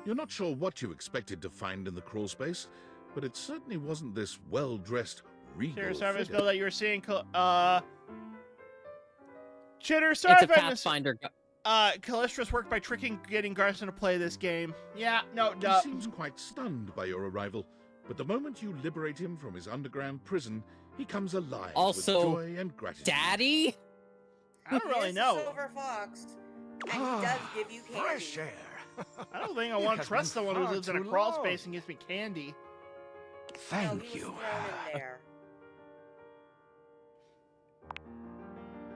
You're not sure what you expected to find in the crawl space, but it certainly wasn't this well-dressed, regal Share service figure. bill that you were seeing. Chitter, sorry It's a if I missed. Pathfinder. Callistra's worked by getting Garson to play this game. Yeah, no, He duh. seems quite stunned by your arrival, but the moment you liberate him from his underground prison, he comes alive Also, with joy and gratitude. Daddy? I don't really He is a know. silver fox, and he does give you candy. Fresh air. I don't think I It want to has trust been someone who far lives in a too crawl long. space and gives me candy. No, Thank he was you. thrown in there.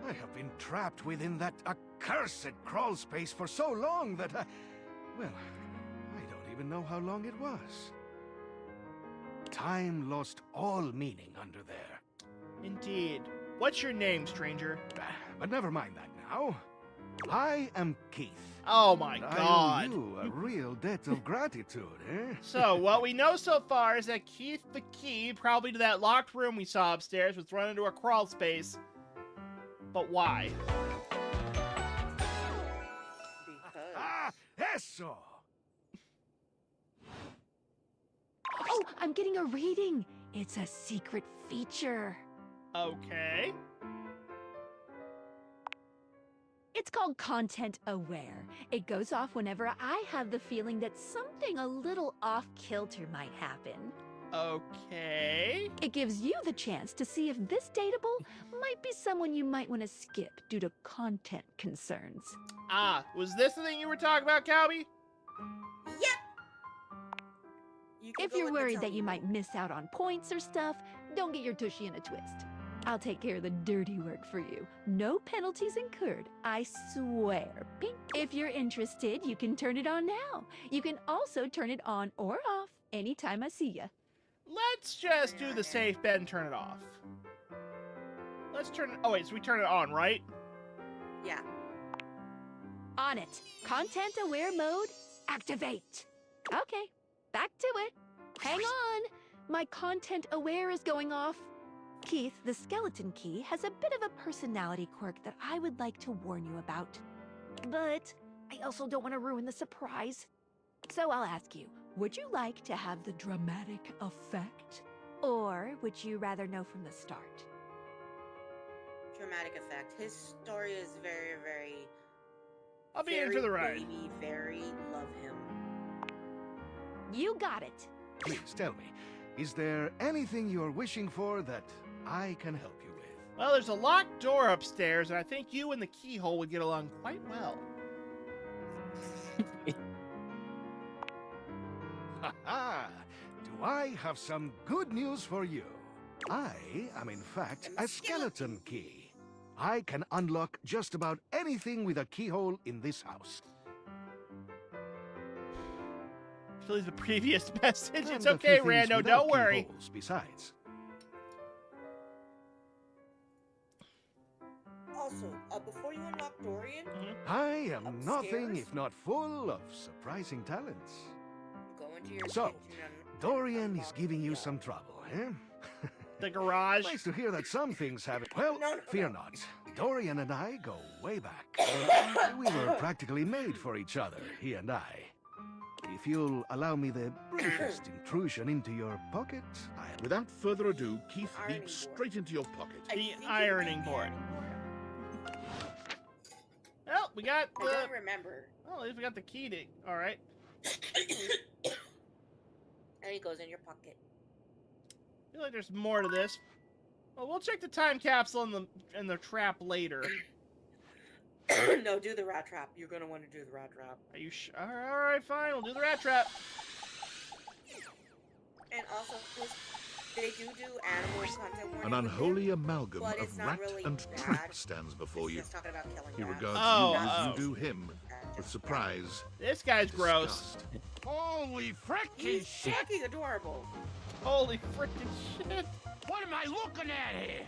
I have been trapped within that accursed crawl space for so long that well, I don't even know how long it was. Time lost all meaning under there. Indeed. What's your name, stranger? But never mind that now. I am Keith. Oh my and god. I owe you a real debt of gratitude, eh? So, what we know so far is that Keith the Key, probably to that locked room we saw upstairs, was thrown into a crawl space. But why? Because. Ah, eso! Oh, I'm getting a reading. It's a secret feature. Okay. It's called Content Aware. It goes off whenever I have the feeling that something a little off-kilter might happen. Okay. It gives you the chance to see if this dateable might be someone you might want to skip due to content concerns. Ah, was this the thing you were talking about, Calby? Yep. If you're worried that you might miss out on points or stuff, don't get your tushy in a twist. I'll take care of the dirty work for you. No penalties incurred, I swear. Pink. If you're interested, you can turn it on now. You can also turn it on or off anytime I see ya. Let's just do the safe bet and turn it off. Let's turn it... Oh, wait, so we turn it on, right? Yeah. On it. Content aware mode, activate. Okay, back to it. Hang on. My content aware is going off. Keith, the skeleton key has a bit of a personality quirk that I would like to warn you about. But I also don't want to ruin the surprise. So I'll ask you, would you like to have the dramatic effect? Or would you rather know from the start? Dramatic effect. His story is very, very... I'll be in for the ride. Baby, very love him. You got it. Please tell me, is there anything you're wishing for that I can help you with? Well, there's a locked door upstairs, and I think you and the keyhole would get along quite well. Ha-ha! Do I have some good news for you? I am, in fact, a skeleton key. I can unlock just about anything with a keyhole in this house. Leave the previous message. And It's a okay, few things Rando. without Don't worry. keyholes besides. Also, before you unlock Dorian, I am nothing upstairs? if not full of surprising talents. go into your So, kitchen and Dorian is giving you some trouble, eh? The garage. Nice to hear that some things have it. Well, fear not. Dorian and I go way back. We were practically made for each other, he and I. If you'll allow me the briefest intrusion into your pocket, Without further ado, Keith leaps straight into your pocket. The ironing board. Well, we got the... I don't remember. Well, at least we got the key to... All right. And he goes in your pocket. I feel like there's more to this. Well, we'll check the time capsule and the trap later. No, do the rat trap. You're gonna want to do the rat trap. Are you sure? All right, fine. We'll do the rat trap. And also, they do animal content warning. An unholy amalgam but it's of not rat really and bad. trap stands before you. Just talking about killing He rats. regards Oh, you as oh. you do him, with surprise. This guy's gross. Disgust. Holy frickin' He's shit! fucking adorable. Holy freaking shit. What am I looking at here?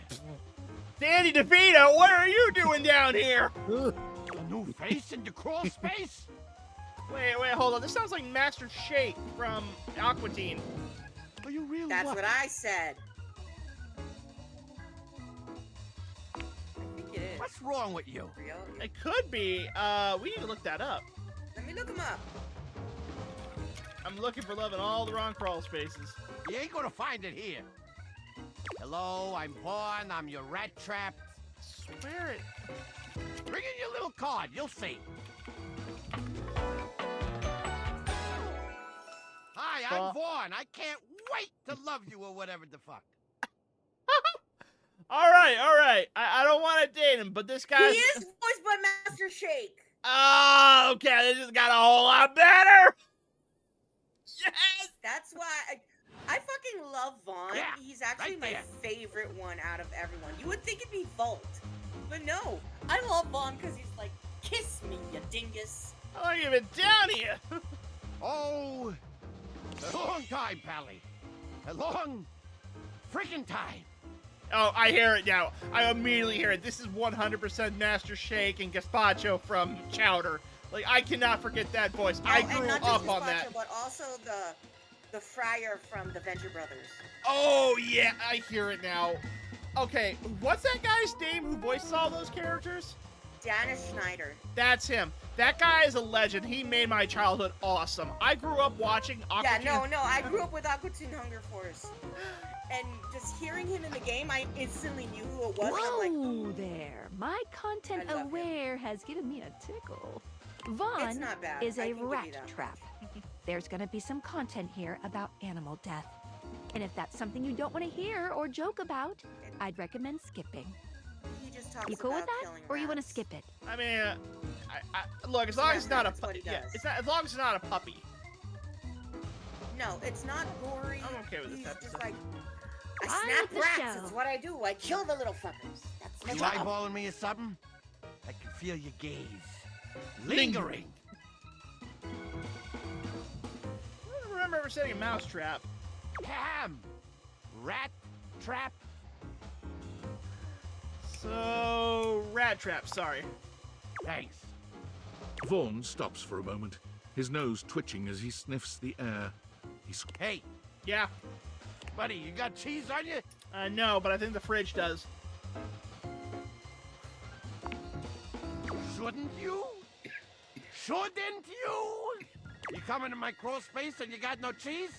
Danny DeVito, what are you doing down here? A new face in the crawl space? Wait, hold on. This sounds like Master Shake from Aqua Teen. Are you really? That's what I said. I think it is. What's wrong with you? Real? It could be. We need to look that up. Let me look him up. I'm looking for love in all the wrong crawl spaces. You ain't gonna find it here. Hello, I'm Vaughn. I'm your rat trap. Swear it. Bring in your little card. You'll see. Hi, I'm Vaughn. I can't wait to love you or whatever the fuck. All right. I don't want to date him, but this guy. He is voiced by Master Shake. Oh, okay. This just got a whole lot better. Yes. That's why I fucking love Vaughn. Yeah, He's actually right my there. favorite one out of everyone. You would think it'd be Volt, but no. I love Vaughn because he's like, kiss me, you dingus. How long have you been down here? Oh, a long time, Pally. A long freaking time. Oh, I hear it now. I immediately hear it. This is 100% Master Shake and Gazpacho from Chowder. Like, I cannot forget that voice. I and grew not up just on Gazpacho, that. but also the friar from the Venture Brothers. Oh, yeah, I hear it now. Okay, what's that guy's name who voices all those characters? Dana Schneider. That's him. That guy is a legend. He made my childhood awesome. I grew up watching Aqua Teen. Yeah, no, I grew up with Aqua Teen Hunger Force. And just hearing him in the game, I instantly knew who it was. Whoa I'm like, there. My content I love aware has given me a tickle. Vaughn It's not bad. is I a can give you rat that. trap. There's gonna be some content here about animal death. And if that's something you don't want to hear or joke about, I'd recommend skipping. He just talks You cool with about that? killing Or you want to rats. skip it? I mean, look, as long as it's not a That's what he yeah, does. it's not as long as it's not a puppy. No, it's not gory. I'm okay with this He's type of just stuff. like, I On snap with the rats. show. It's what I do. I kill the little fuckers. That's my You job. eyeballing me or something? I can feel your gaze. Lingering. I don't remember ever setting a mouse trap. Ham. Rat trap. So, rat trap, sorry. Thanks. Vaughn stops for a moment, his nose twitching as he sniffs the air. Hey, Yeah. buddy, you got cheese on you? No, but I think the fridge does. Shouldn't you? Shouldn't you? You come into my crawl space and you got no cheese?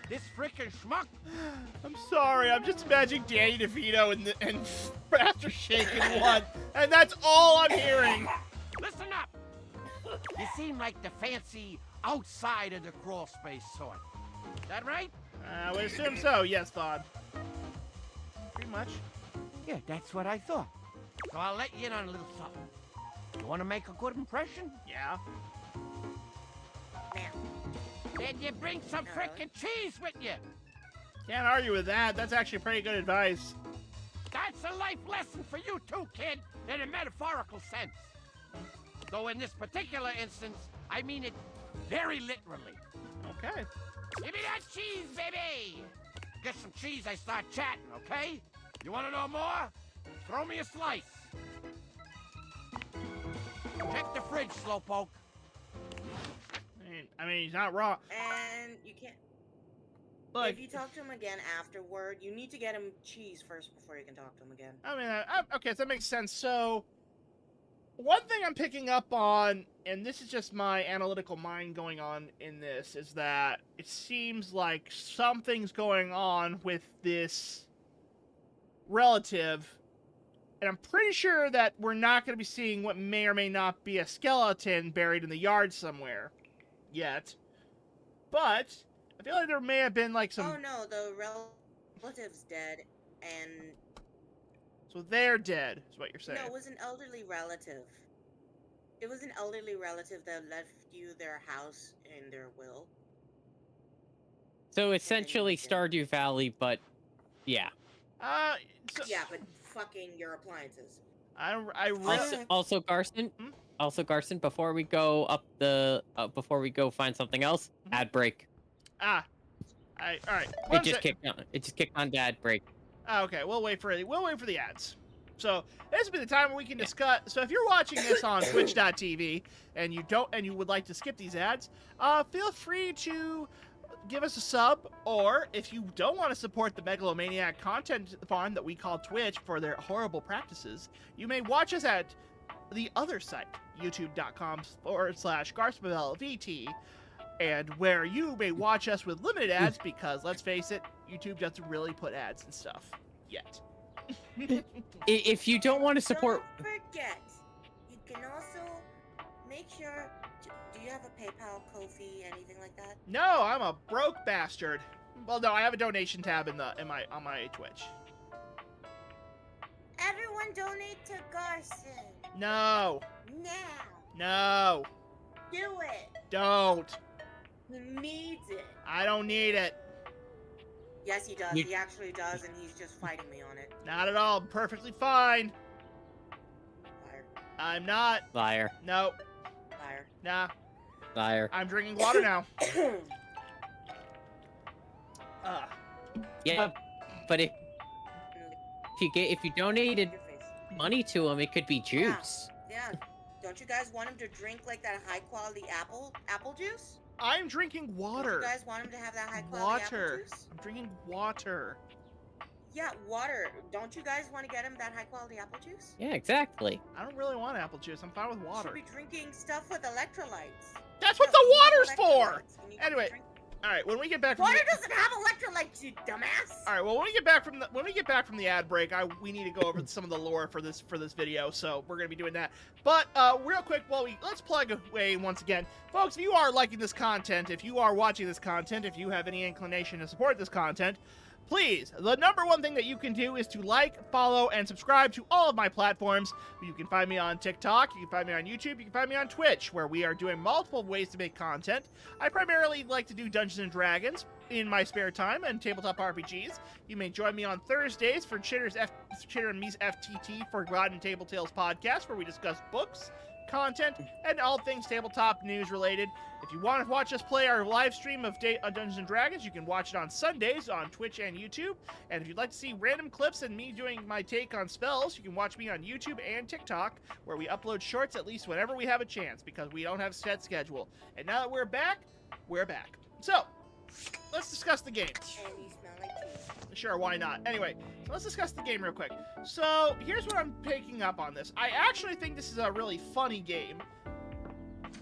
This frickin' schmuck? I'm sorry, I'm just imagining Danny DeVito and After Shaken One, and that's all I'm hearing. Listen up! You seem like the fancy outside of the crawl space sort. That right? I would assume so, yes, Thod. Pretty much. Yeah, that's what I thought. So I'll let you in on a little something. You want to make a good impression? Yeah. Then you bring some frickin' cheese with you. Can't argue with that. That's actually pretty good advice. That's a life lesson for you too, kid, in a metaphorical sense. Though in this particular instance, I mean it very literally. Okay. Give me that cheese, baby! Get some cheese, I start chatting, okay? You want to know more? Throw me a slice. Check the fridge, Slowpoke. I mean, he's not wrong. And you can't. Look, if you talk to him again afterward, you need to get him cheese first before you can talk to him again. I mean, okay, so that makes sense. So, one thing I'm picking up on, and this is just my analytical mind going on in this, is that it seems like something's going on with this relative, and I'm pretty sure that we're not going to be seeing what may or may not be a skeleton buried in the yard somewhere yet. But I feel like there may have been like some... Oh no, the relative's dead, and... So they're dead, is what you're saying. No, it was an elderly relative. It was an elderly relative that left you their house in their will. So essentially Stardew Valley, but yeah. So, yeah, but fucking your appliances. I really... Also, Garson. Also, Garson. Before we go up the, before we go find something else, ad break. All right. It just kicked on. It just kicked on to ad break. Okay, we'll wait for the ads. So this will be the time where we can discuss. So if you're watching this on Twitch.tv and you would like to skip these ads, feel free to give us a sub, or if you don't want to support the megalomaniac content farm that we call Twitch for their horrible practices, you may watch us at the other site, youtube.com/GarspavelVT, and where you may watch us with limited ads because, let's face it, YouTube doesn't really put ads and stuff yet. If you don't want to support... Don't forget, you can also make sure... Do you have a PayPal, Ko-fi, anything like that? No, I'm a broke bastard. Well, no, I have a donation tab on my Twitch. Everyone donate to Garson. No. Now. No. Do it. Don't. He needs it. I don't need it. Yes, he does. He actually does, and he's just fighting me on it. Not at all. I'm perfectly fine. Liar. I'm not. Liar. No. Liar. Nah. Liar. I'm drinking water now. Yeah, but if you donated money to him, it could be juice. Yeah. Don't you guys want him to drink like that high quality apple juice? I'm drinking water. Don't you guys want him to have that high quality apple juice? I'm drinking water. Yeah, water. Don't you guys want to get him that high quality apple juice? Yeah, exactly. I don't really want apple juice. I'm fine with You water. should be drinking stuff with electrolytes. That's what the water's for! Anyway, alright, when we get back from Water doesn't have electrolytes, you dumbass! Alright, well when we get back from the ad break, we need to go over some of the lore for this video, so we're gonna be doing that. But real quick, let's plug away once again. Folks, if you are liking this content, if you are watching this content, if you have any inclination to support this content, please, the number one thing that you can do is to like, follow, and subscribe to all of my platforms. You can find me on TikTok, you can find me on YouTube, you can find me on Twitch, where we are doing multiple ways to make content. I primarily like to do Dungeons & Dragons in my spare time and tabletop RPGs. You may join me on Thursdays for Chitter and Me's FTT Forgotten Table Tales podcast, where we discuss books, content, and all things tabletop news related. If you want to watch us play our live stream of Dungeons & Dragons, you can watch it on Sundays on Twitch and YouTube. And if you'd like to see random clips and me doing my take on spells, you can watch me on YouTube and TikTok, where we upload shorts at least whenever we have a chance, because we don't have a set schedule. And now that we're back, we're back. So, let's discuss the game. And you smell like cheese. Sure, why not? Anyway, so let's discuss the game real quick. So, here's what I'm picking up on this. I actually think this is a really funny game.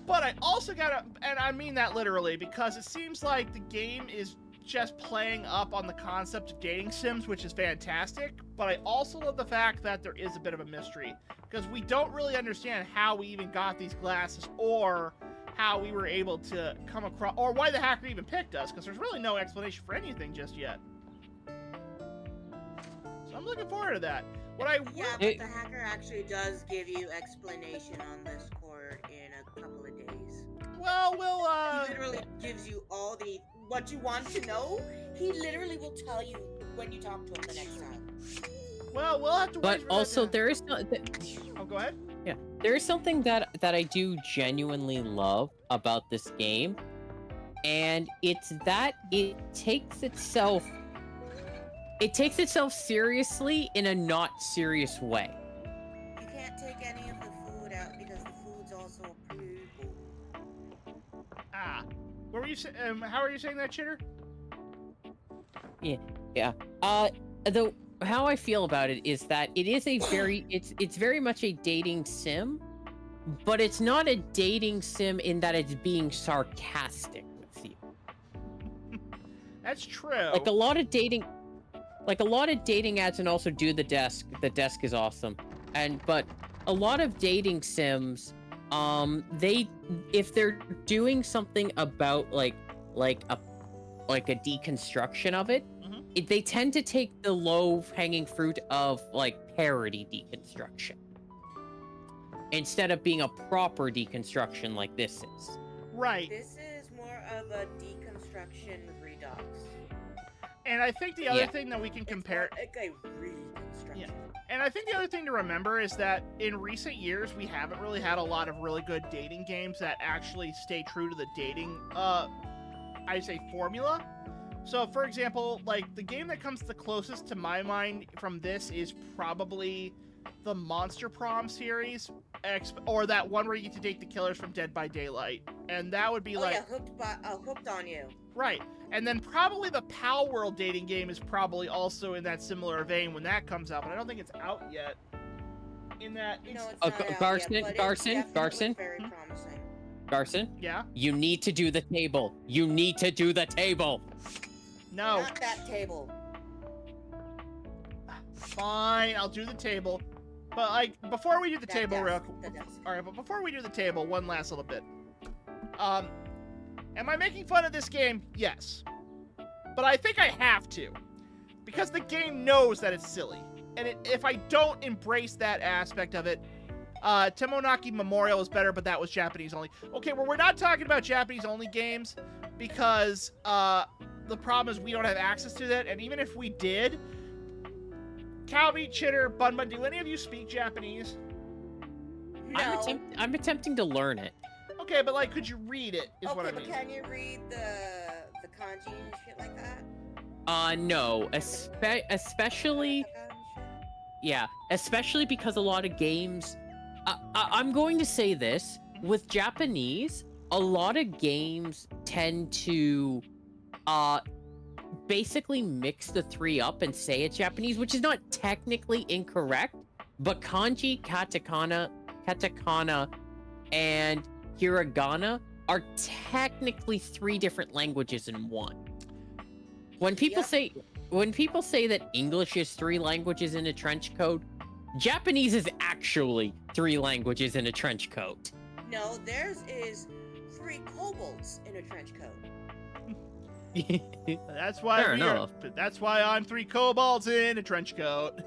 But I also gotta, and I mean that literally, because it seems like the game is just playing up on the concept of dating sims, which is fantastic. But I also love the fact that there is a bit of a mystery, because we don't really understand how we even got these glasses, or how we were able to come across, or why the hacker even picked us, because there's really no explanation for anything just yet. So I'm looking forward to that. But the hacker actually does give you explanation on this cord in a couple of days. Well, he literally gives you all what you want to know. He literally will tell you when you talk to him the next time. Well, we'll have to wait for But also, that there is Oh, go ahead. Yeah, there is something that I do genuinely love about this game, and it's that it takes itself seriously in a not serious way. You can't take any of the food out because the food's also a people. What were you saying? How are you saying that, Chitter? Yeah. Though how I feel about it is that it is a very it's very much a dating sim, but it's not a dating sim in that it's being sarcastic with you. That's true. Like a lot of dating ads, and also Do the Desk. The Desk is awesome. But a lot of dating sims, if they're doing something about like a deconstruction of it, they tend to take the low-hanging fruit of like parody deconstruction instead of being a proper deconstruction like this is. Right. This is more of a deconstruction redux. And I think the other thing that we can compare... It's like a reconstruction. Yeah. And I think the other thing to remember is that in recent years, we haven't really had a lot of really good dating games that actually stay true to the dating, formula. So, for example, like, the game that comes the closest to my mind from this is probably the Monster Prom series, or that one where you get to date the killers from Dead by Daylight. And that would be Hooked on You. Right. And then probably the Pal World dating game is probably also in that similar vein when that comes out, but I don't think it's out yet. In that... No, it's not out yet, Garson? Very promising. Garson? Yeah? You need to do the table. You need to do the table. No. Not that table. Fine, I'll do the table. But, like, before we do the table, Alright, but before we do the table, one last little bit. Am I making fun of this game? Yes. But I think I have to. Because the game knows that it's silly. And if I don't embrace that aspect of it, Tomonaki Memorial is better, but that was Japanese only. Okay, well, we're not talking about Japanese only games, because, the problem is we don't have access to that, and even if we did, Calby, Chitter, Bun Bun, do any of you speak Japanese? No. I'm attempting to learn it. Okay, but like, could you read it, is what I mean. But can you read the kanji and shit like that? No. Especially... Yeah, especially because a lot of games... I'm going to say this. With Japanese, a lot of games tend to basically mix the three up and say it's Japanese, which is not technically incorrect, but kanji, katakana, and hiragana are technically 3 different languages in one. When people say that English is 3 languages in a trench coat, Japanese is actually 3 languages in a trench coat. No, theirs is 3 kobolds in a trench coat. That's why that's why I'm 3 kobolds in a trench coat.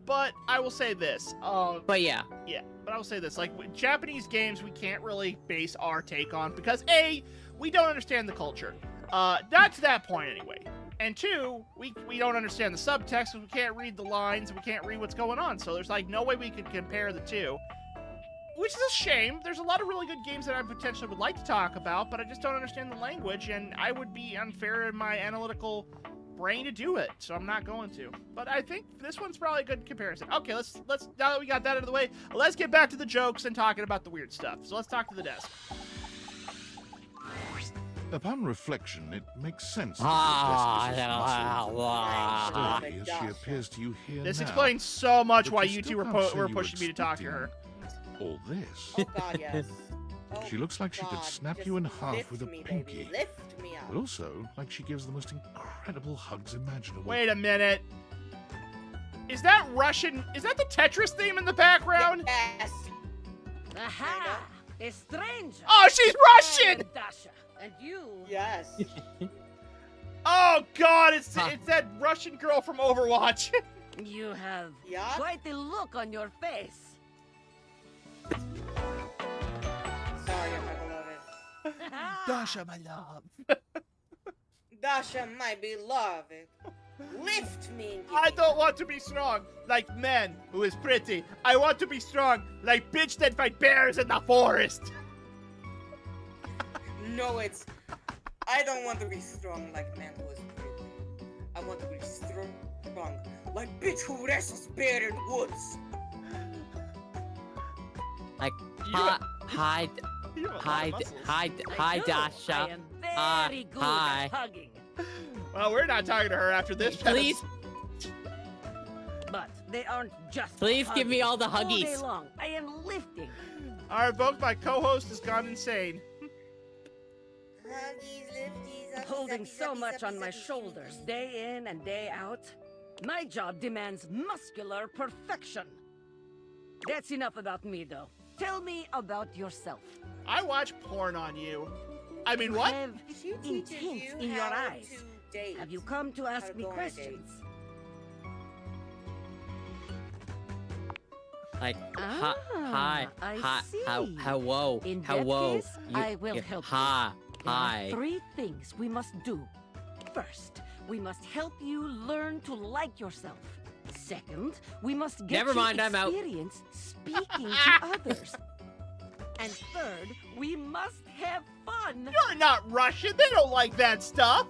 But I will say this. But yeah. Yeah, but I will say this. Like, with Japanese games, we can't really base our take on because A, we don't understand the culture. Not to that point anyway. And 2, we don't understand the subtext because we can't read the lines, we can't read what's going on. So there's like no way we could compare the two. Which is a shame. There's a lot of really good games that I potentially would like to talk about, but I just don't understand the language, and I would be unfair in my analytical brain to do it, so I'm not going to. But I think this one's probably a good comparison. Okay, let's now that we got that out of the way, let's get back to the jokes and talking about the weird stuff. So let's talk to the desk. Upon reflection, it makes sense. Still, as she appears to you here This now, explains so much but why you you two still were, can't say were you were pushing me to talk to her. all this. Oh God, yes. Oh, She looks like she could God, snap just you in half lift with a me, pinky. baby. Lift me up. But also, like she gives the most incredible hugs imaginable. Wait a minute. Is that Russian? Is that the Tetris theme in the background? Yes. Aha! A stranger. Oh, she's Russian! Dasha. And you. Yes. Oh God, it's that Russian girl from Overwatch. You have Yeah? quite a look on your face. Sorry, my beloved. Dasha, my love. Dasha, my beloved. Lift me. and give I me don't want to be strong like man who is pretty. I want to be strong like bitch that fight bears in the forest. No, it's. I don't want to be strong like man who is pretty. I want to be strong like bitch who wrestles bear in woods. Like, You hi, have a lot of muscles. hi, Dasha. I am very good hi. at hugging. Well, we're not talking to her after this. Please, But they aren't just please give me all the All day huggies. long, I am lifting. All right, folks, my co-host has gone insane. Huggies, lifties, uppies, Holding uppies, so uppies, much uppies, on my uppies, shoulders, uppies. day in and day out. My job demands muscular perfection. That's enough about me, though. Tell me about yourself. I watch porn on you. I mean, what? Have She teaches intent you in your how eyes. to date. Have you come to ask to me go on a questions? Like, Ah, hi, I see. hello, In hello. that case, I will help you. Hi, There are hi. 3 things we must do. First, we must help you learn to like yourself. Second, we must get Never mind, you I'm out. experience speaking to others. And third, we must have fun. You're not Russian. They don't like that stuff.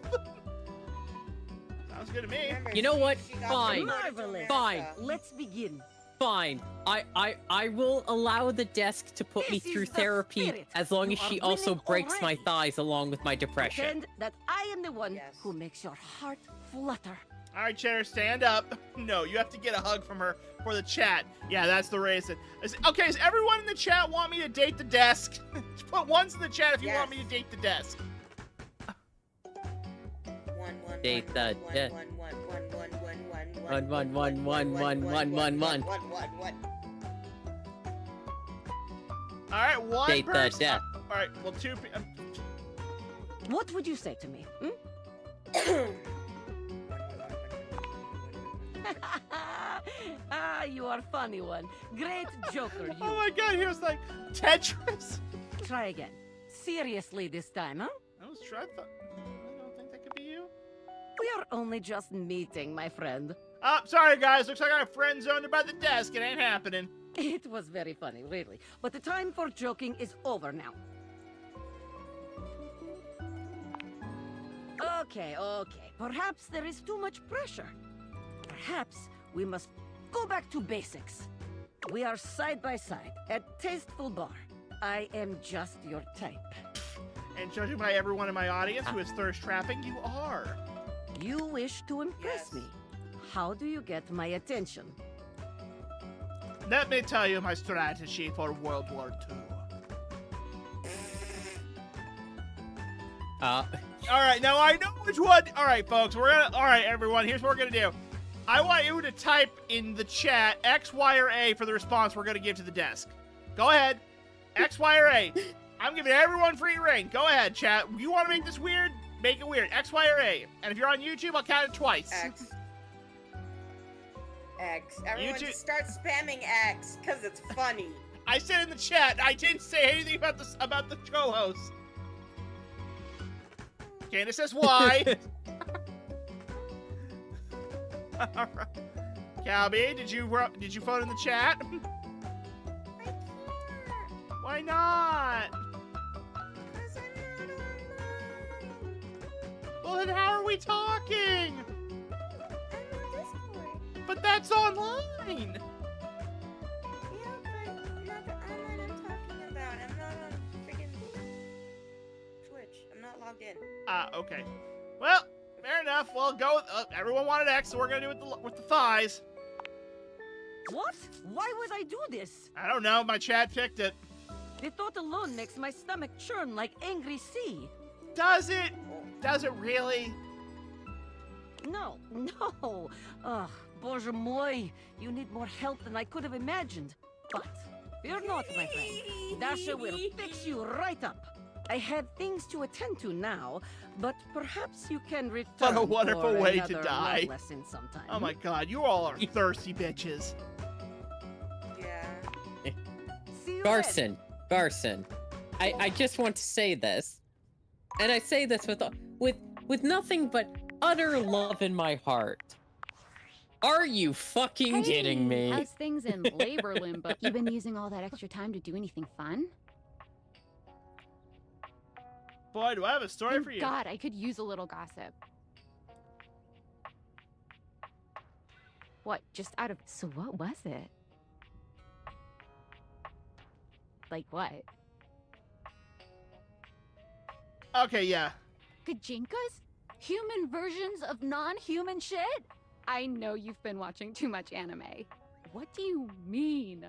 Sounds good to me. Remember, You know what? she got Fine. promoted to Marvelous. Fine. America. Let's begin. Fine. I will allow the desk to put me This through is the therapy spirit. as long You as she are also winning breaks my already. thighs along with my depression. Pretend that I am the one Yes. who makes your heart flutter. All right, Cheddar, stand up. No, you have to get a hug from her for the chat. Yeah, that's the reason. Okay, does everyone in the chat want me to date the desk? Put ones in the chat if you want me to date the desk. Date the desk. One. All right, one Date the person. desk. All right, well, two. What would you say to me? Ah, you are funny one. Great joker, you. Oh my God, he was like Tetris. Try again. Seriously this time, huh? I was trying. I don't think that could be you. We are only just meeting, my friend. Oh, sorry guys. Looks like I got friend zoned by the desk. It ain't happening. It was very funny, really. But the time for joking is over now. Okay. Perhaps there is too much pressure. Perhaps we must go back to basics. We are side by side at Tasteful Bar. I am just your type. And judging by everyone in my audience who is thirst trapping, you are. You wish to impress me. How do you get my attention? Let me tell you my strategy for World War II. All right, now I know which one. All right, folks, all right, everyone, here's what we're gonna do. I want you to type in the chat X, Y, or A for the response we're gonna give to the desk. Go ahead, X, Y, or A. I'm giving everyone free reign. Go ahead, chat. You want to make this weird? Make it weird. X, Y, or A. And if you're on YouTube, I'll count it twice. X. X. Everyone just start spamming X, because it's funny. I said in the chat, I didn't say anything about the co-host. Candace says Y. All right. Calby, did you vote in the chat? Why not? Because I'm not online. Well, then how are we talking? I'm on Discord. But that's online. Yeah, but not the online I'm talking about. I'm not on freaking Twitch. I'm not logged in. Okay. Well, fair enough. Well, go. Everyone wanted X, so we're gonna do it with the thighs. What? Why would I do this? I don't know. My chat picked it. The thought alone makes my stomach churn like angry sea. Does it? Does it really? No. Ugh, Bоже mой, you need more help than I could have imagined. But fear not, my friend. Dasha will fix you right up. I have things to attend to now, but perhaps you can return. What a wonderful for way to another die. love lesson sometime. Oh my God, you all are thirsty bitches. Yeah. See you Garson, I just want to say this, and I say this with nothing but utter love in my heart. Are you fucking kidding me? How's things in labor limbo? You been using all that extra time to do anything fun? Boy, do I have a story Thank for you. God, I could use a little gossip. What, just out of... So what was it? Like what? Okay, yeah. Gajinkas? Human versions of non-human shit? I know you've been watching too much anime. What do you mean?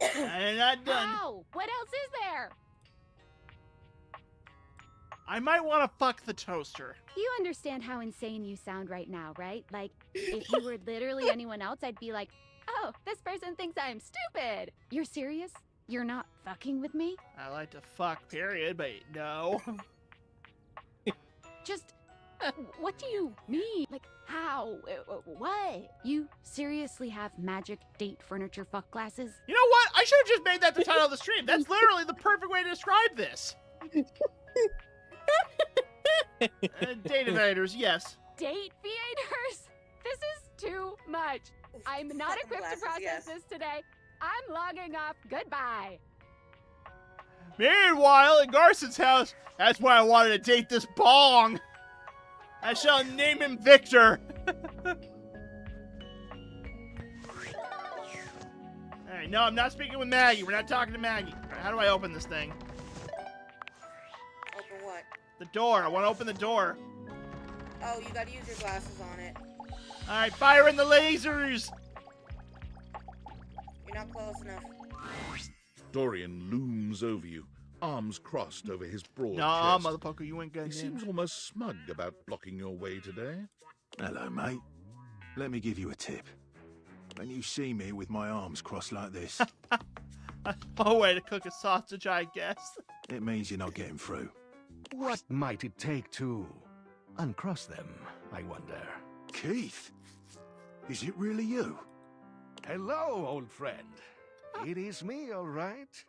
I'm not done. How? What else is there? I might want to fuck the toaster. You understand how insane you sound right now, right? Like, if you were literally anyone else, I'd be like, oh, this person thinks I'm stupid. You're serious? You're not fucking with me? I like to fuck, period, but no. Just, what do you mean? Like, how? What? You seriously have magic date furniture fuck glasses? You know what? I should have just made that the title of the stream. That's literally the perfect way to describe this. Date invaders, yes. Date theaters? This is too much. I'm not equipped to process this today. I'm logging off. Goodbye. Meanwhile, in Garson's house, that's why I wanted to date this bong. I shall name him Victor. Alright, no, I'm not speaking with Maggie. We're not talking to Maggie. Right, how do I open this thing? Open what? The door. I want to open the door. Oh, you gotta use your glasses on it. Alright, fire in the lasers. You're not close enough. Dorian looms over you, arms crossed over his broad Nah, chest. motherfucker, you ain't getting He in. seems almost smug about blocking your way today. Hello, mate. Let me give you a tip. When you see me with my arms crossed like this, A way to cook a sausage, I guess. it means you're not getting through. What might it take to uncross them, I wonder? Keith? Is it really you? Hello, old friend. It is me, all right.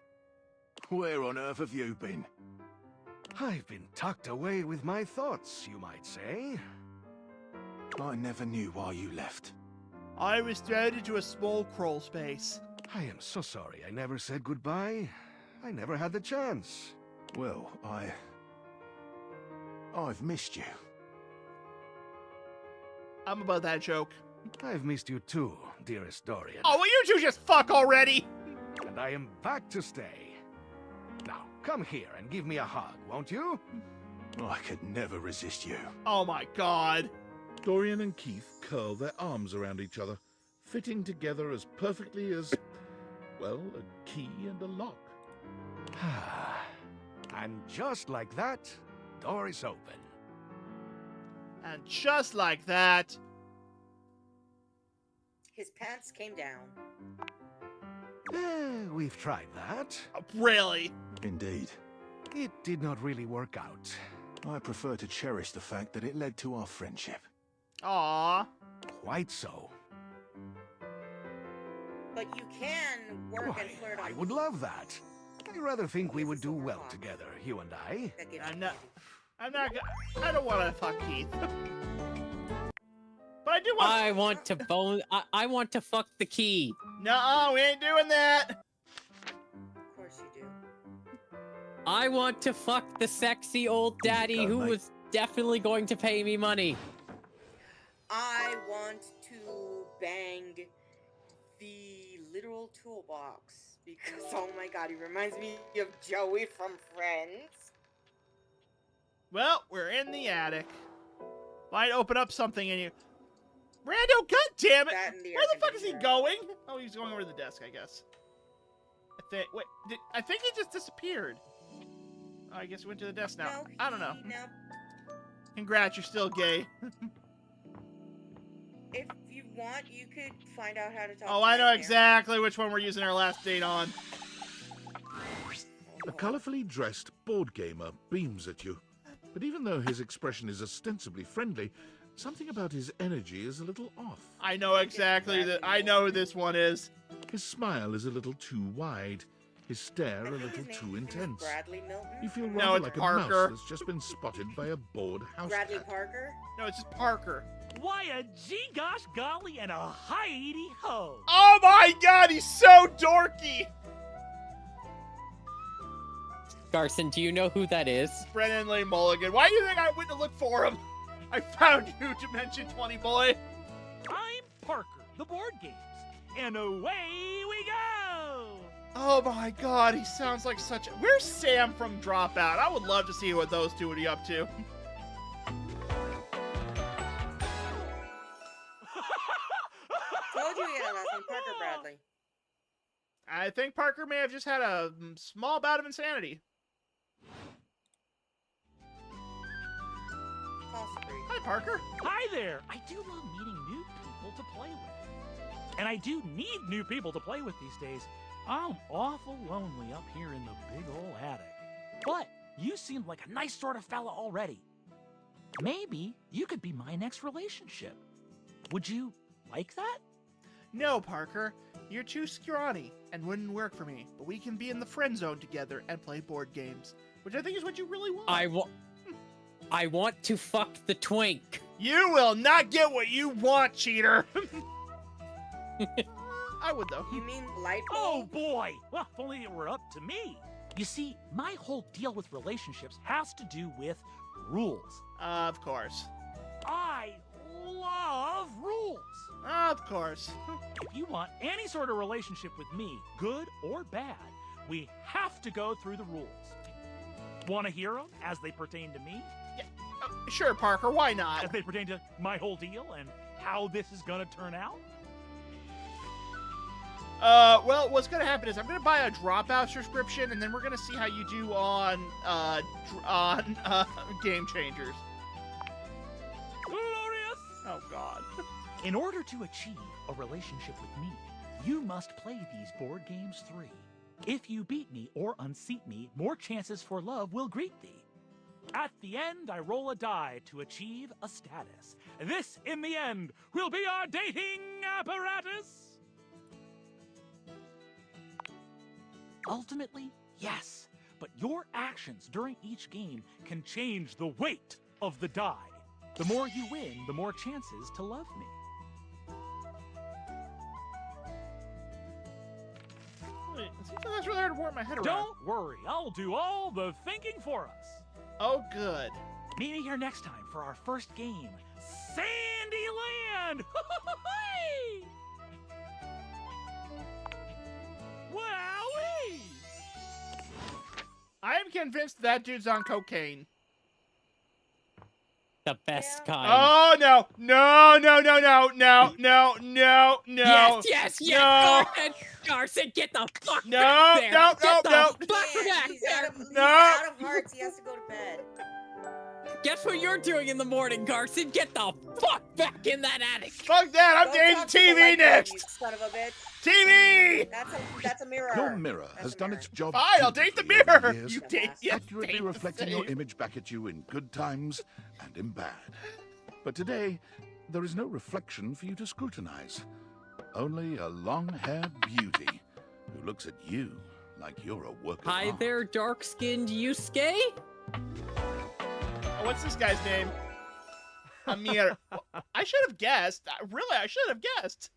Where on earth have you been? I've been tucked away with my thoughts, you might say. I never knew why you left. I was thrown into a small crawl space. I am so sorry I never said goodbye. I never had the chance. Well, I've missed you. I'm about that joke. I've missed you too, dearest Dorian. Oh, will you two just fuck already? And I am back to stay. Now, come here and give me a hug, won't you? I could never resist you. Oh my god. Dorian and Keith curl their arms around each other, fitting together as perfectly as, well, a key and a lock. And just like that, door is open. And just like that... His pants came down. We've tried that. Really? Indeed. It did not really work out. I prefer to cherish the fact that it led to our friendship. Aww. Quite so. But you can work and flirt on. I would love that. I rather think we would do well together, you and I. I don't want to fuck Keith. But I do want. I want to bone. I want to fuck the key. No, we ain't doing that. Of course you do. I want to fuck the sexy old daddy who was definitely going to pay me money. I want to bang the literal toolbox because, oh my god, he reminds me of Joey from Friends. Well, we're in the attic. Might open up something in you. Rando, god damn it! Where the fuck is he going? Oh, he's going over to the desk, I guess. I think he just disappeared. Oh, I guess he went to the desk now. No, I don't know. No. Congrats, you're still gay. If you want, you could find out how to talk. Oh, I know exactly which one we're using our last date on. A colorfully dressed board gamer beams at you, but even though his expression is ostensibly friendly, something about his energy is a little off. I know exactly that. I know who this one is. His smile is a little too wide, his stare a little too intense. Bradley Milton? You feel No, rather it's like a Parker. mouse that's just been spotted by a bored house Bradley cat. Parker? No, it's just Parker. Why, a gee-gosh golly and a hi-de-ho. Oh my god, he's so dorky! Garson, do you know who that is? Brennan Lee Mulligan. Why do you think I went to look for him? I found you, Dimension 20 boy. I'm Parker, the board games, and away we go! Oh my god, he sounds like such a... Where's Sam from Dropout? I would love to see what those two would be up to. Told you he had a last name, Parker Bradley. I think Parker may have just had a small bout of insanity. Hi, Parker. Hi there! I do love meeting new people to play with. And I do need new people to play with these days. I'm awful lonely up here in the big old attic. But you seem like a nice sort of fella already. Maybe you could be my next relationship. Would you like that? No, Parker. You're too scrawny and wouldn't work for me. But we can be in the friend zone together and play board games, which I think is what you really want. I want to fuck the twink. You will not get what you want, cheater. I would, though. You mean light bulb? Oh, boy! Well, if only it were up to me. You see, my whole deal with relationships has to do with rules. Of course. I love rules. Of course. If you want any sort of relationship with me, good or bad, we have to go through the rules. Want to hear them as they pertain to me? Yeah, sure, Parker, why not? As they pertain to my whole deal and how this is going to turn out? Well, what's gonna happen is I'm gonna buy a Dropout subscription, and then we're gonna see how you do on Game Changers. Glorious! Oh, God. In order to achieve a relationship with me, you must play these board games 3. If you beat me or unseat me, more chances for love will greet thee. At the end, I roll a die to achieve a status. This, in the end, will be our dating apparatus. Ultimately, yes, but your actions during each game can change the weight of the die. The more you win, the more chances to love me. Wait, it seems like that's really hard to warp my head around. Don't worry, I'll do all the thinking for us. Oh, good. Meet me here next time for our first game, Sandyland! I'm convinced that dude's on cocaine. The best kind. Oh no! No! No! No! No! No! No! No! No! Yes! No. Go ahead, Garson. Get the fuck No! back there. No! Get No! the No! fuck back He's there. out of hearts. He has to go to bed. Guess what you're doing in the morning, Garson? Get the fuck back in that attic. Fuck that! I'm Go dating talk to the TV light bulb, next. you son of a bitch. TV. That's a mirror. Your mirror has done its job. Fine, I'll date the beautifully over mirror. years, You date, yes, accurately date the reflecting your same. image back at you in good times and in bad. But today, there is no reflection for you to scrutinize. Only a long-haired beauty who looks at you like you're a work of Hi art. there, dark-skinned Yusuke. Oh, what's this guy's name? Amir. I should have guessed. Really, I should have guessed.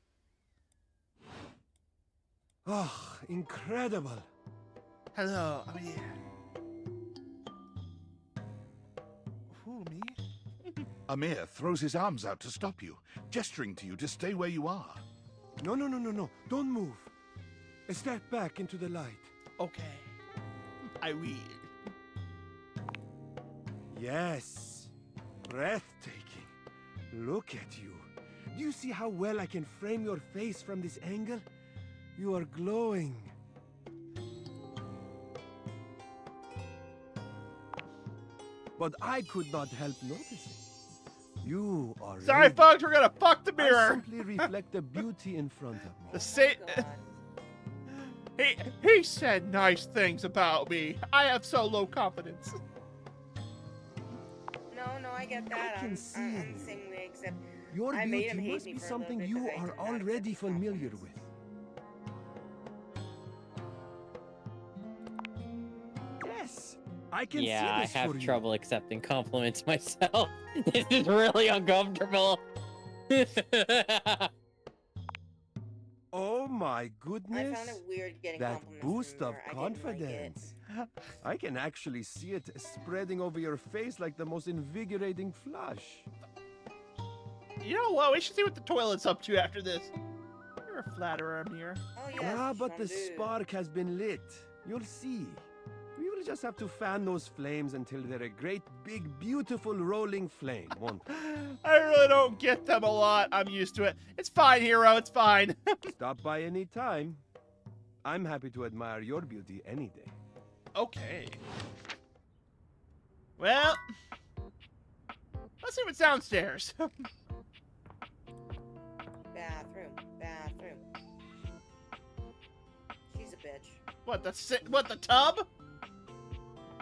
Oh, incredible. Hello, Amir. Who, me? Amir throws his arms out to stop you, gesturing to you to stay where you are. No. Don't move. Step back into the light. Okay. I will. Yes. Breathtaking. Look at you. Do you see how well I can frame your face from this angle? You are glowing. But I could not help noticing. You are. Sorry, radiant. folks. We're gonna fuck the I mirror. simply reflect the beauty in front of me. The same. He said nice things about me. I have so low confidence. No, I get that. I can I'm see the it. same way, except Your I made him beauty hate must me be for a little something bit you 'cause I are did not already accept familiar with. Yes, I can Yeah, see I this have for you. trouble accepting compliments myself. This is really uncomfortable. Oh my goodness. I found it weird getting that compliments boost from of her. I didn't like it. confidence. I can actually see it spreading over your face like the most invigorating flush. You know what? We should see what the toilet's up to after this. You're a flatterer, Amir. Oh Ah, but the spark has been lit. You'll see. We will just have to fan those flames until they're a great, big, beautiful rolling flame, won't we? I really don't get them a lot. I'm used to it. It's fine, hero. It's fine. Stop by any time. I'm happy to admire your beauty any day. Okay. Well, let's see what's downstairs. Bathroom. She's a bitch. What the tub?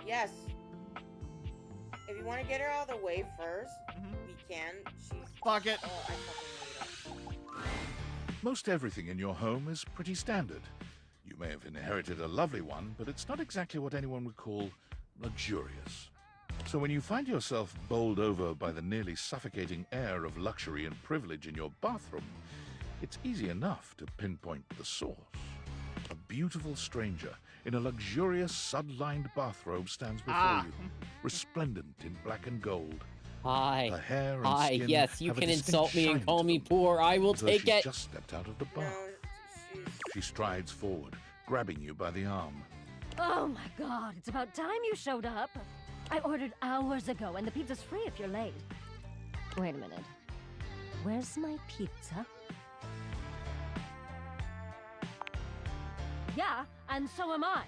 Yes. If you want to get her out of the way 1st we can. She's. Fuck it. Oh, I fucking hate her. Most everything in your home is pretty standard. You may have inherited a lovely one, but it's not exactly what anyone would call luxurious. So when you find yourself bowled over by the nearly suffocating air of luxury and privilege in your bathroom, it's easy enough to pinpoint the source. A beautiful stranger in a luxurious sud-lined bathrobe stands before you, resplendent in black and gold. Hi. Her hair and Hi, skin yes, you have a can distinct insult me shine and call to me them, poor. I will as though take she's it. just stepped out of the bath. She strides forward, grabbing you by the arm. Oh my god, it's about time you showed up. I ordered hours ago, and the pizza's free if you're late. Wait a minute. Where's my pizza? Yeah, and so am I.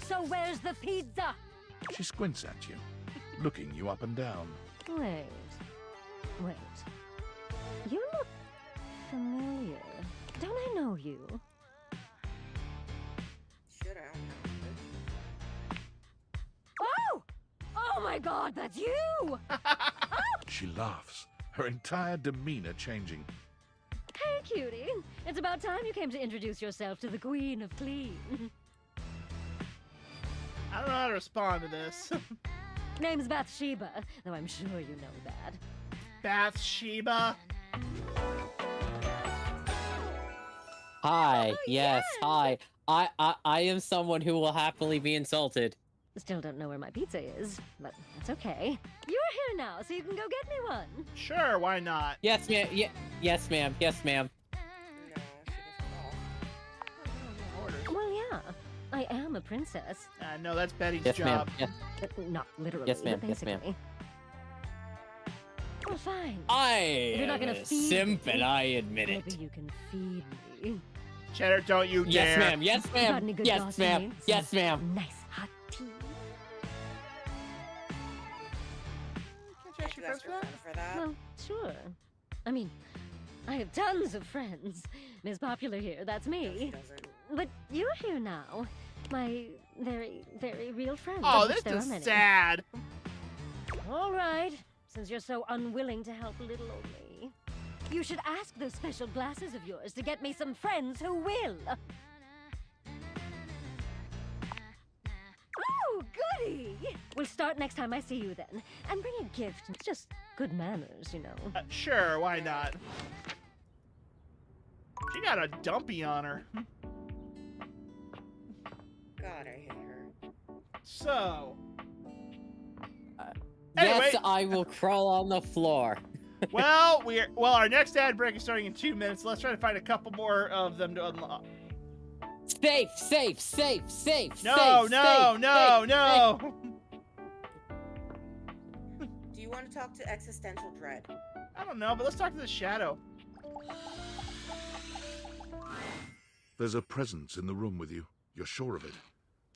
So where's the pizza? She squints at you, looking you up and down. Wait. You look familiar. Don't I know you? Should I? Oh! Oh my god, that's you! She laughs, her entire demeanor changing. Hey, cutie. It's about time you came to introduce yourself to the Queen of Clean. I don't know how to respond to this. Name's Bathsheba, though I'm sure you know that. Bathsheba? Hi, yes, hi. I am someone who will happily be insulted. Still don't know where my pizza is, but that's okay. You're here now, so you can go get me one. Sure, why not? Yes, ma'am. Yes, ma'am. Yes, ma'am. Well, yeah. I I am a princess. No, that's Betty's Yes, ma'am. job. Yes. Not literally, Yes, ma'am. but Yes, ma'am. basically. Well, fine. I If you're not am gonna a feed simp, me, and I admit it. maybe you can feed me. Cheddar, don't you dare. Yes, ma'am. Yes, Got ma'am. any good Yes, gossip ma'am. names? Yes, ma'am. Nice hot tea. Can't you ask your friend for that? Well, sure. I mean, I have tons of friends. Miss Popular here, that's me. But you're here now. My very, very real friend. Oh, of which this there are is many. sad. All right, since you're so unwilling to help little old me, you should ask those special glasses of yours to get me some friends who will. Oh, goody! We'll start next time I see you then. And bring a gift. It's just good manners, you know. Sure, why not? She got a dumpy on her. God, I hate her. So. Yes, I will crawl on the floor. well, our next ad break is starting in 2 minutes. Let's try to find a couple more of them to unlock. Safe, safe, safe, safe. No, safe, no, safe, no, safe, no. Do you want to talk to Existential Dread? I don't know, but let's talk to the Shadow. There's a presence in the room with you. You're sure of it.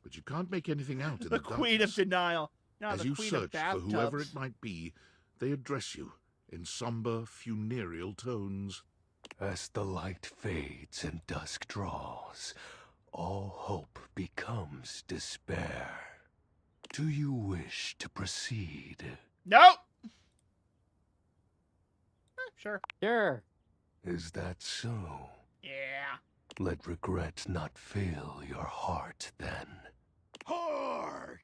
But you can't make anything out in The the Queen darkness. of Denial. No, As the you Queen of search for Bathtubs. whoever it might be, they address you in somber, funereal tones. As the light fades and dusk draws, all hope becomes despair. Do you wish to proceed? Nope. Sure. Sure. Is that so? Yeah. Let regret not fill your heart then. Hark!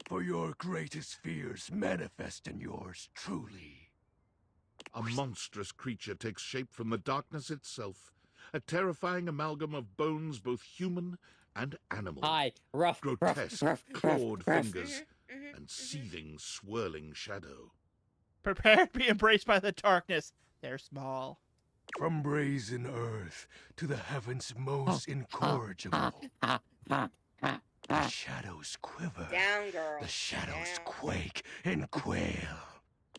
For your greatest fears manifest in yours truly. A monstrous creature takes shape from the darkness itself, a terrifying amalgam of bones both human and animal. Hi, rough, grotesque, rough, clawed rough. fingers, and seething, swirling shadow. Prepare to be embraced by the darkness. They're small. From brazen earth to the heavens most incorrigible. The shadows quiver. Down, girl. The shadows Down. quake and quail.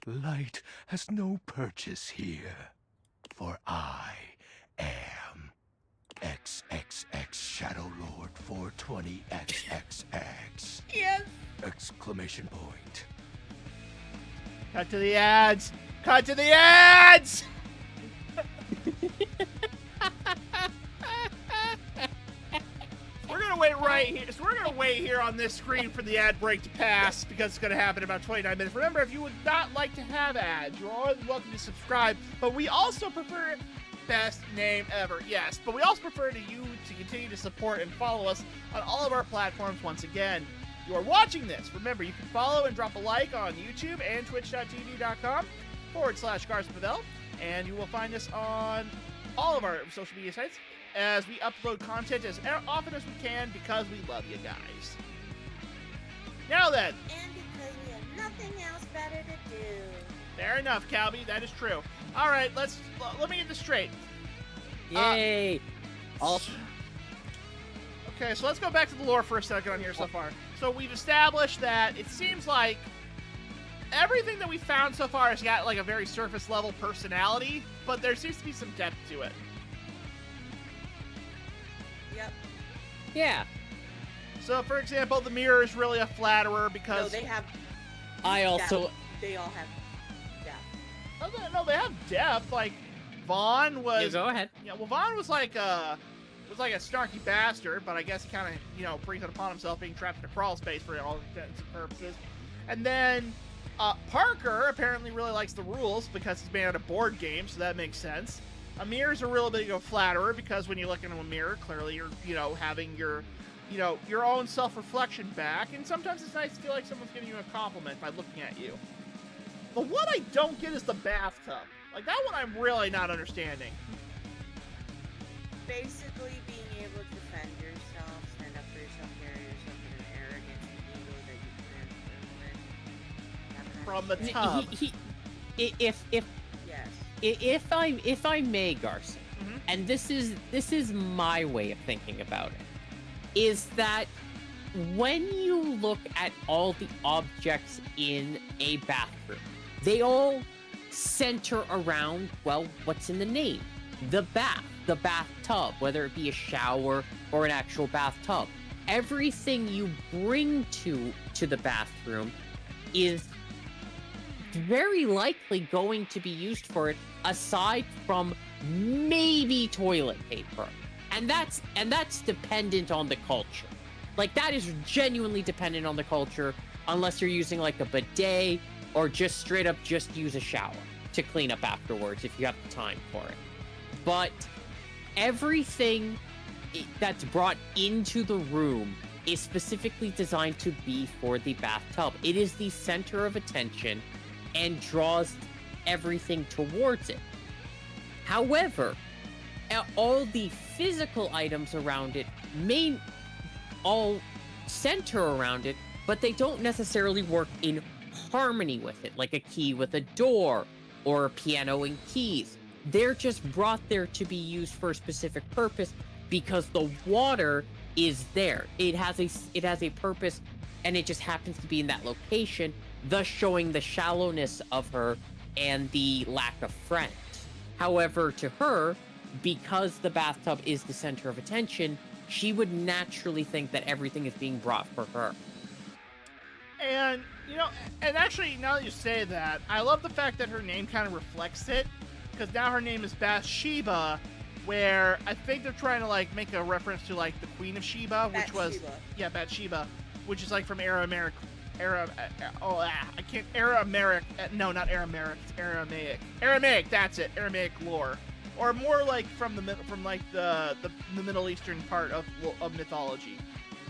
Light has no purchase here, for I am XXX Shadow Lord 420XXX. Yes. Exclamation point. Cut to the ads. Cut to the ads. We're gonna wait right here. So we're gonna wait here on this screen for the ad break to pass because it's gonna happen in about 29 minutes. Remember, if you would not like to have ads, you're always welcome to subscribe. But we also prefer best name ever, yes. But we also prefer you to continue to support and follow us on all of our platforms. Once again, you are watching this. Remember, you can follow and drop a like on YouTube and twitch.tv.com/GarsPavel, and you will find us on all of our social media sites as we upload content as often as we can because we love you guys. Now then. And because we have nothing else better to do. Fair enough, Calby. That is true. All right, let me get this straight. Yay! Okay, so let's go back to the lore for a second on here so far. So we've established that it seems like everything that we found so far has got like a very surface level personality, but there seems to be some depth to it. Yep. Yeah. So, for example, the mirror is really a flatterer because... No, they have... I also... Depth. They all have depth. No, they have depth. Like, Vaughn was... Yeah, go ahead. Yeah, well, Vaughn was like a snarky bastard, but I guess he kind of, brings it upon himself being trapped in a crawl space for all intents and purposes. And then Parker apparently really likes the rules because he's made out of board games, so that makes sense. Amir's a real big of a flatterer because when you look into a mirror, clearly you're, having your own self-reflection back, and sometimes it's nice to feel like someone's giving you a compliment by looking at you. The one I don't get is the bathtub. Like, that one I'm really not understanding. Basically, being able to defend yourself, stand up for yourself, carry yourself in an arrogance and ego that you can't From the tub. Yes. If I may, Garson, and this is my way of thinking about it. is that when you look at all the objects in a bathroom, they all center around, well, what's in the name? The bath, the bathtub, whether it be a shower or an actual bathtub. Everything you bring to the bathroom is very likely going to be used for it, aside from maybe toilet paper. And that's dependent on the culture. Like, that is genuinely dependent on the culture, unless you're using like a bidet or just straight up just use a shower to clean up afterwards if you have the time for it. But everything that's brought into the room is specifically designed to be for the bathtub. It is the center of attention and draws everything towards it. However, all the physical items around it may all center around it, but they don't necessarily work in harmony with it, like a key with a door or a piano and keys. They're just brought there to be used for a specific purpose because the water is there. It has a purpose, and it just happens to be in that location, thus showing the shallowness of her and the lack of friends. However, to her, because the bathtub is the center of attention, she would naturally think that everything is being brought for her. And, you know, and actually, now that you say that, I love the fact that her name kind of reflects it, because now her name is Bathsheba, where I think they're trying to, like, make a reference to, like, the Queen of Sheba, which was... Bathsheba, which is, like, from Aramaic, that's it, Aramaic lore. Or more like from the Middle Eastern part of mythology,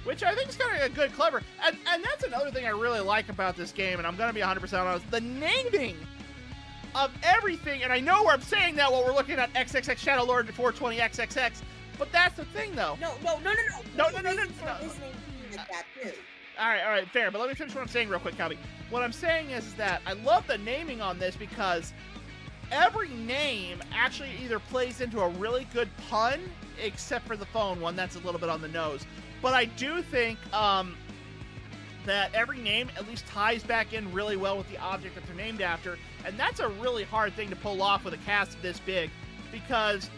which I think is kind of a good, clever. And that's another thing I really like about this game, and I'm going to be 100% honest, the naming of everything. And I know where I'm saying that while we're looking at XXX Shadow Lord 420 XXX, but that's the thing, though. No. All right, fair. But let me finish what I'm saying real quick, Calby. What I'm saying is that I love the naming on this because every name actually either plays into a really good pun, except for the phone one, that's a little bit on the nose. But I do think that every name at least ties back in really well with the object that they're named after, and that's a really hard thing to pull off with a cast this big, because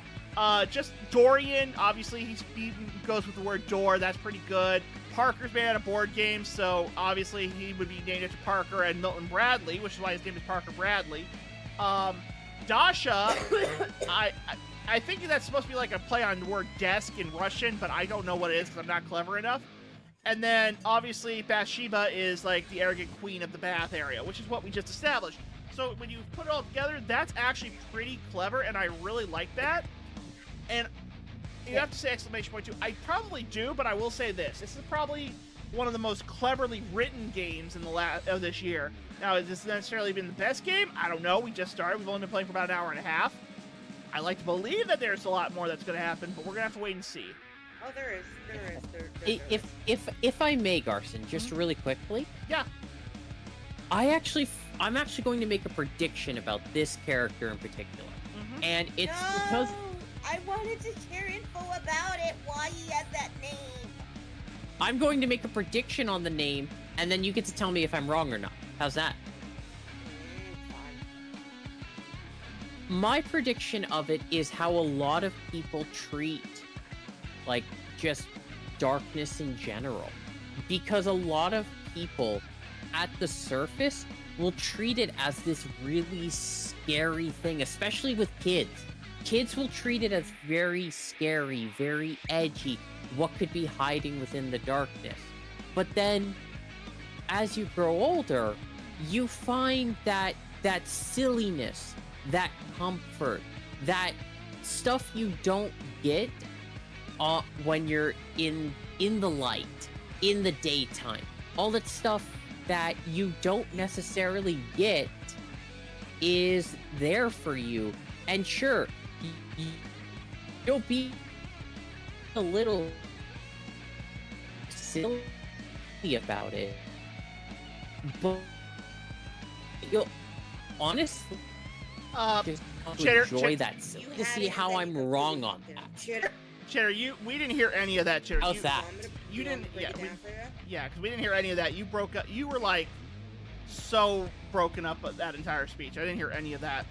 just Dorian, obviously he goes with the word door, that's pretty good. Parker's made out of board games, so obviously he would be named after Parker, and Milton Bradley, which is why his name is Parker Bradley. Dasha, I think that's supposed to be like a play on the word desk in Russian, but I don't know what it is because I'm not clever enough. And then, obviously, Bathsheba is like the arrogant queen of the bath area, which is what we just established. So when you put it all together, that's actually pretty clever, and I really like that. And you have to say exclamation point too. I probably do, but I will say this. This is probably one of the most cleverly written games in of this year. Now, has this necessarily been the best game? I don't know. We just started. We've only been playing for about an hour and a half. I like to believe that there's a lot more that's going to happen, but we're going to have to wait and see. Oh, there is. If I may, Garson, just really quickly. Yeah. I'm actually going to make a prediction about this character in particular. And it's because I wanted to share info about it. Why he has that name. I'm going to make a prediction on the name, and then you get to tell me if I'm wrong or not. How's that? My prediction of it is how a lot of people treat, like, just darkness in general. Because a lot of people, at the surface, will treat it as this really scary thing, especially with kids. Kids will treat it as very scary, very edgy, what could be hiding within the darkness. But then, as you grow older, you find that silliness, that comfort, that stuff you don't get when you're in the light, in the daytime. All that stuff that you don't necessarily get is there for you. And sure, you'll be a little silly about it, but you'll honestly Cheddar, enjoy that to see how I'm wrong on that. Cherry, we didn't hear any of that, Cherry. How's that? You didn't. Yeah, because we didn't hear any of that. You broke up. You were like so broken up at that entire speech. I didn't hear any of that.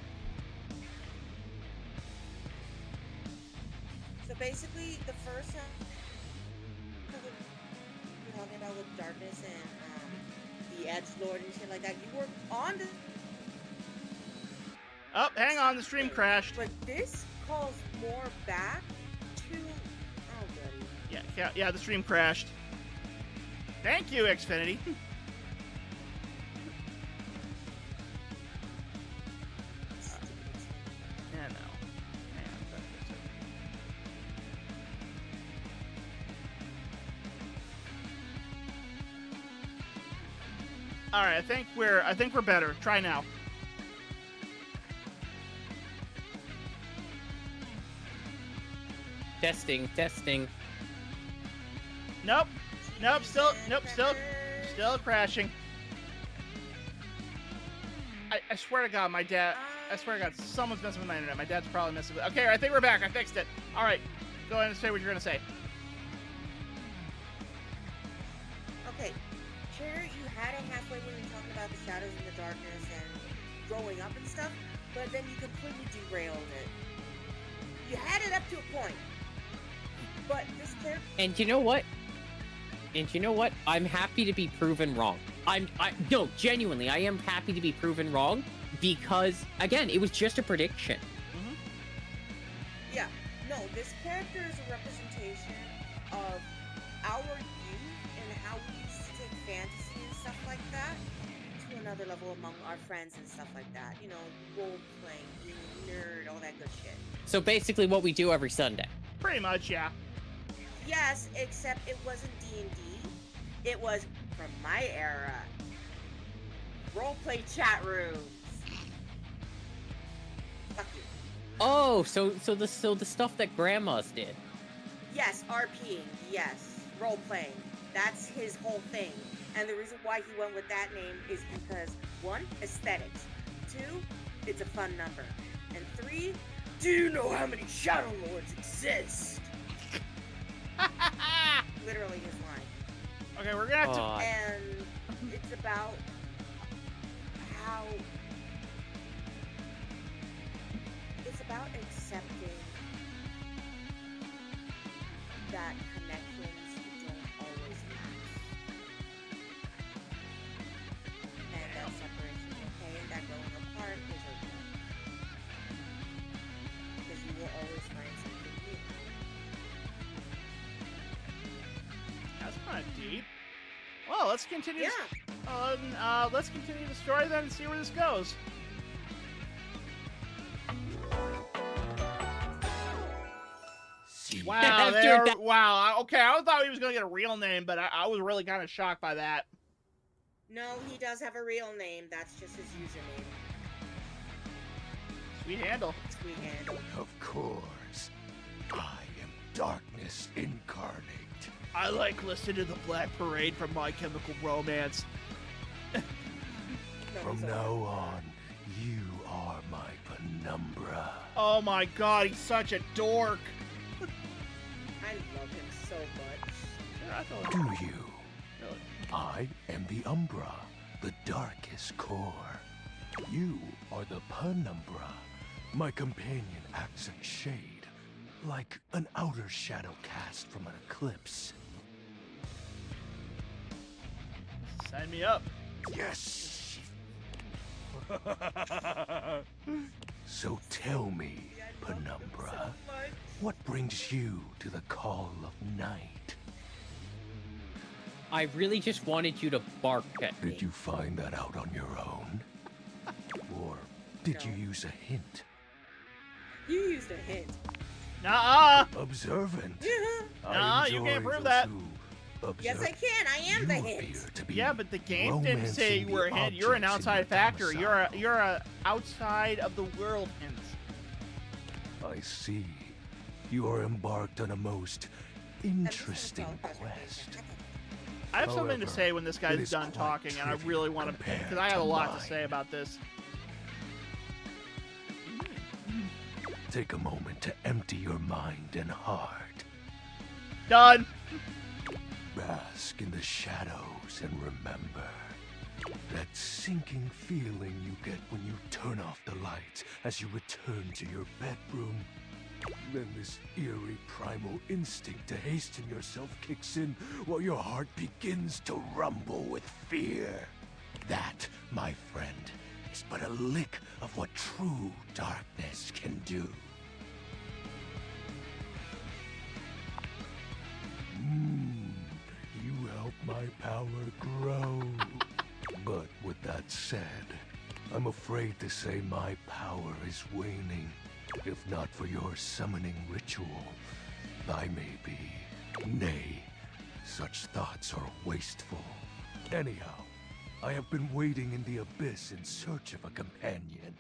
So basically, the first time we're talking about with darkness and the edgelord and shit like that, you were on the. Oh, hang on, the stream crashed. But this calls more back to. Oh, buddy. Yeah, the stream crashed. Thank you, Xfinity. Yeah, no. All right, I think we're better. Try now. Testing. Nope, still crashing. I swear to God, my dad. I swear to God, someone's messing with my internet. My dad's probably messing with it. Okay, I think we're back. I fixed it. All right, go ahead and say what you're gonna say. Okay, Cherry, you had it halfway when you were talking about the shadows and the darkness and growing up and stuff, but then you completely derailed it. You had it up to a point, but this character. And you know what? I'm happy to be proven wrong. No, genuinely, I am happy to be proven wrong because, again, it was just a prediction. Mm-hmm. Yeah, no, this character is a representation of our youth and how we used to take fantasy and stuff like that to another level among our friends and stuff like that. You know, role playing, being a nerd, all that good shit. So basically, what we do every Sunday. Pretty much, yeah. Yes, except it wasn't D&D. It was from my era. Roleplay chat rooms. Fuck you. Oh, so the stuff that grandmas did. Yes, RPing. Yes, role-playing. That's his whole thing. And the reason why he went with that name is because 1, aesthetics. 2, it's a fun number. And 3, do you know how many Shadow Lords exist? Literally his line. Okay, we're gonna have to. And it's about how it's about accepting that connections don't always last, and that separation is okay, and that growing apart is okay, because you will always find something new. That's kind of deep. Well, let's continue. Yeah. Let's continue the story then and see where this goes. Wow, wow. Okay, I thought he was gonna get a real name, but I was really kind of shocked by that. No, he does have a real name. That's just his username. Sweet handle. Sweet handle. Of course. I am darkness incarnate. I like listening to the Black Parade from My Chemical Romance. From now on, you are my penumbra. Oh my God, he's such a dork. I love him so much. Do you? I am the Umbra, the darkest core. You are the penumbra. My companion acts in shade, like an outer shadow cast from an eclipse. Sign me up. Yes! So tell me, Penumbra, what brings you to the call of night? I really just wanted you to bark at me. Did you find that out on your own? Or did you use a hint? You used a hint. Nuh-uh. Observant. Nuh-uh, you can't prove that. Yes, I can. I am the hint. Yeah, but the game didn't say you were a hint. You're an outside factor. You're a outside of the world hint. I see. You are embarked on a most interesting quest. I have something to say when this guy's done talking, and I really want to, because I have a lot to say about this. Take a moment to empty your mind and heart. Done. Bask in the shadows and remember that sinking feeling you get when you turn off the lights as you return to your bedroom. Then this eerie primal instinct to hasten yourself kicks in while your heart begins to rumble with fear. That, my friend, is but a lick of what true darkness can do. You help my power grow. But with that said, I'm afraid to say my power is waning. If not for your summoning ritual, I may be. Nay, such thoughts are wasteful. Anyhow, I have been wading in the abyss in search of a companion.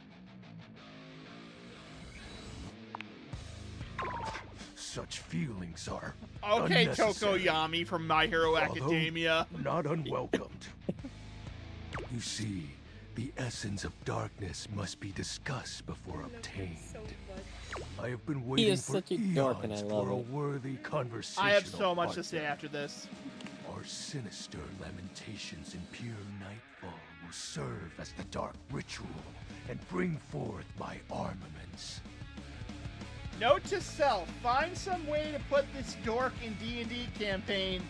Such feelings are Okay, unnecessary, Tokoyami from My Hero Academia. not unwelcomed. You see, the essence of darkness must be discussed before obtained. I have been waiting is for such a dork and I eons love for a it. worthy conversation. I have so much to say after this. Our sinister lamentations in pure nightfall will serve as the dark ritual and bring forth my armaments. Note to self, find some way to put this dork in D&D campaign.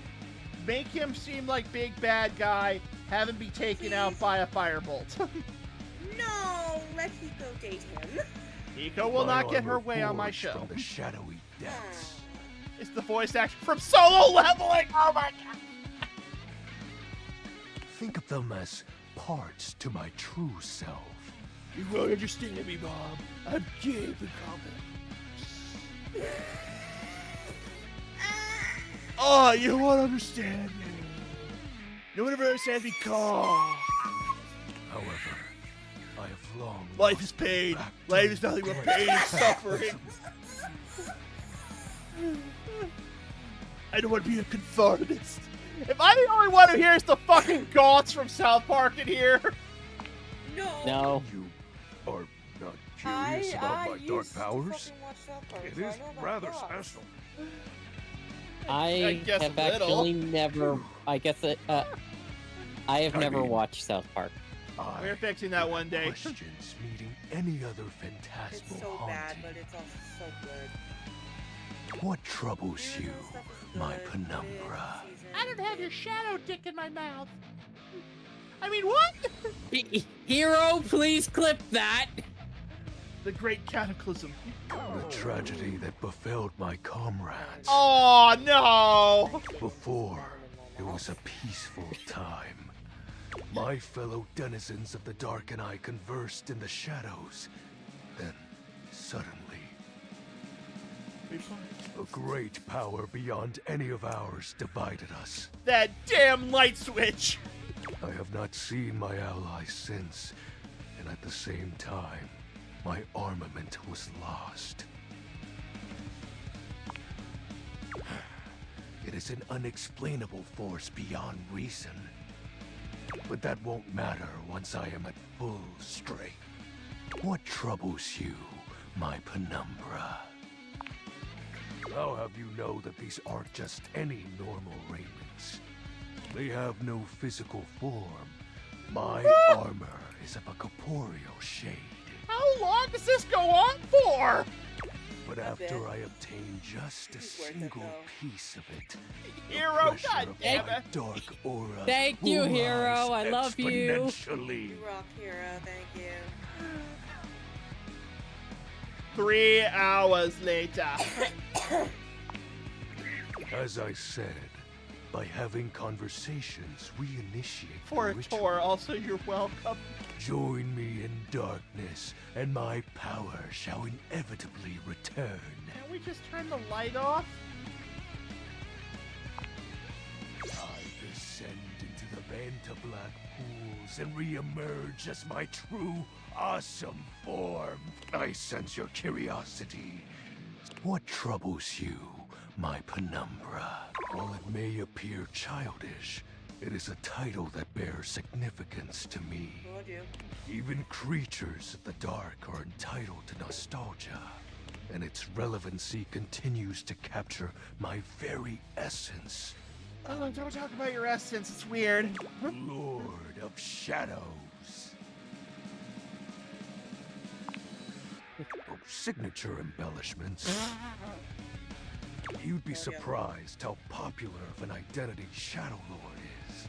Make him seem like big bad guy, have him be taken out by a firebolt. No, let Hiko date him. Hiko will My not get her armor way on my forged show. From the shadowy depths. It's the voice actor from Solo Leveling! Oh my god! Think of them as parts to my true self. You won't understand me, Mom. I'm Gabe the Goblin. Oh, you won't understand me. No one ever understands me, Carl. However, I have long Life is pain. Life is nothing but pain and suffering. I don't want to be a conformist. If I'm the only one who hears the fucking goths from South Park in here. No. You are not curious about my dark powers? It is rather special. I guess have a little. actually never. I guess it. I have never mean, watched South Park. We're fixing that one day. Questions meeting any other phantasmal It's so bad, haunting. but it's also so good. What troubles you, my penumbra? I don't have your shadow dick in my mouth. I mean, what? Hero, please clip that. The Great Cataclysm. The tragedy that befell my comrades. Oh, no! Before, it was a peaceful time. My fellow denizens of the dark and I conversed in the shadows. Then, suddenly, a great power beyond any of ours divided us. That damn light switch! I have not seen my allies since, and at the same time, my armament was lost. It is an unexplainable force beyond reason. But that won't matter once I am at full strength. What troubles you, my penumbra? I'll have you know that these aren't just any normal raiments. They have no physical form. My armor is of a corporeal shade. How long does this go on for? But after I obtain just a single piece of it, the Hero, pressure God of damn my it. dark aura Thank you, will Hero. rise I love you. exponentially. You rock, Hero. Thank you. 3 hours later. As I said, by having conversations, we initiate For the a ritual. tour, also you're welcome. Join me in darkness, and my power shall inevitably return. Can we just turn the light off? I descend into the Vanta black pools and re-emerge as my true, awesome form. I sense your curiosity. What troubles you, my penumbra? While it may appear childish, it is a title that bears significance to me. Will do. Even creatures of the dark are entitled to nostalgia. and its relevancy continues to capture my very essence. Oh, don't talk about your essence. It's weird. Lord of Shadows. Oh, signature embellishments. You'd be surprised how popular of an identity Shadow Lord is.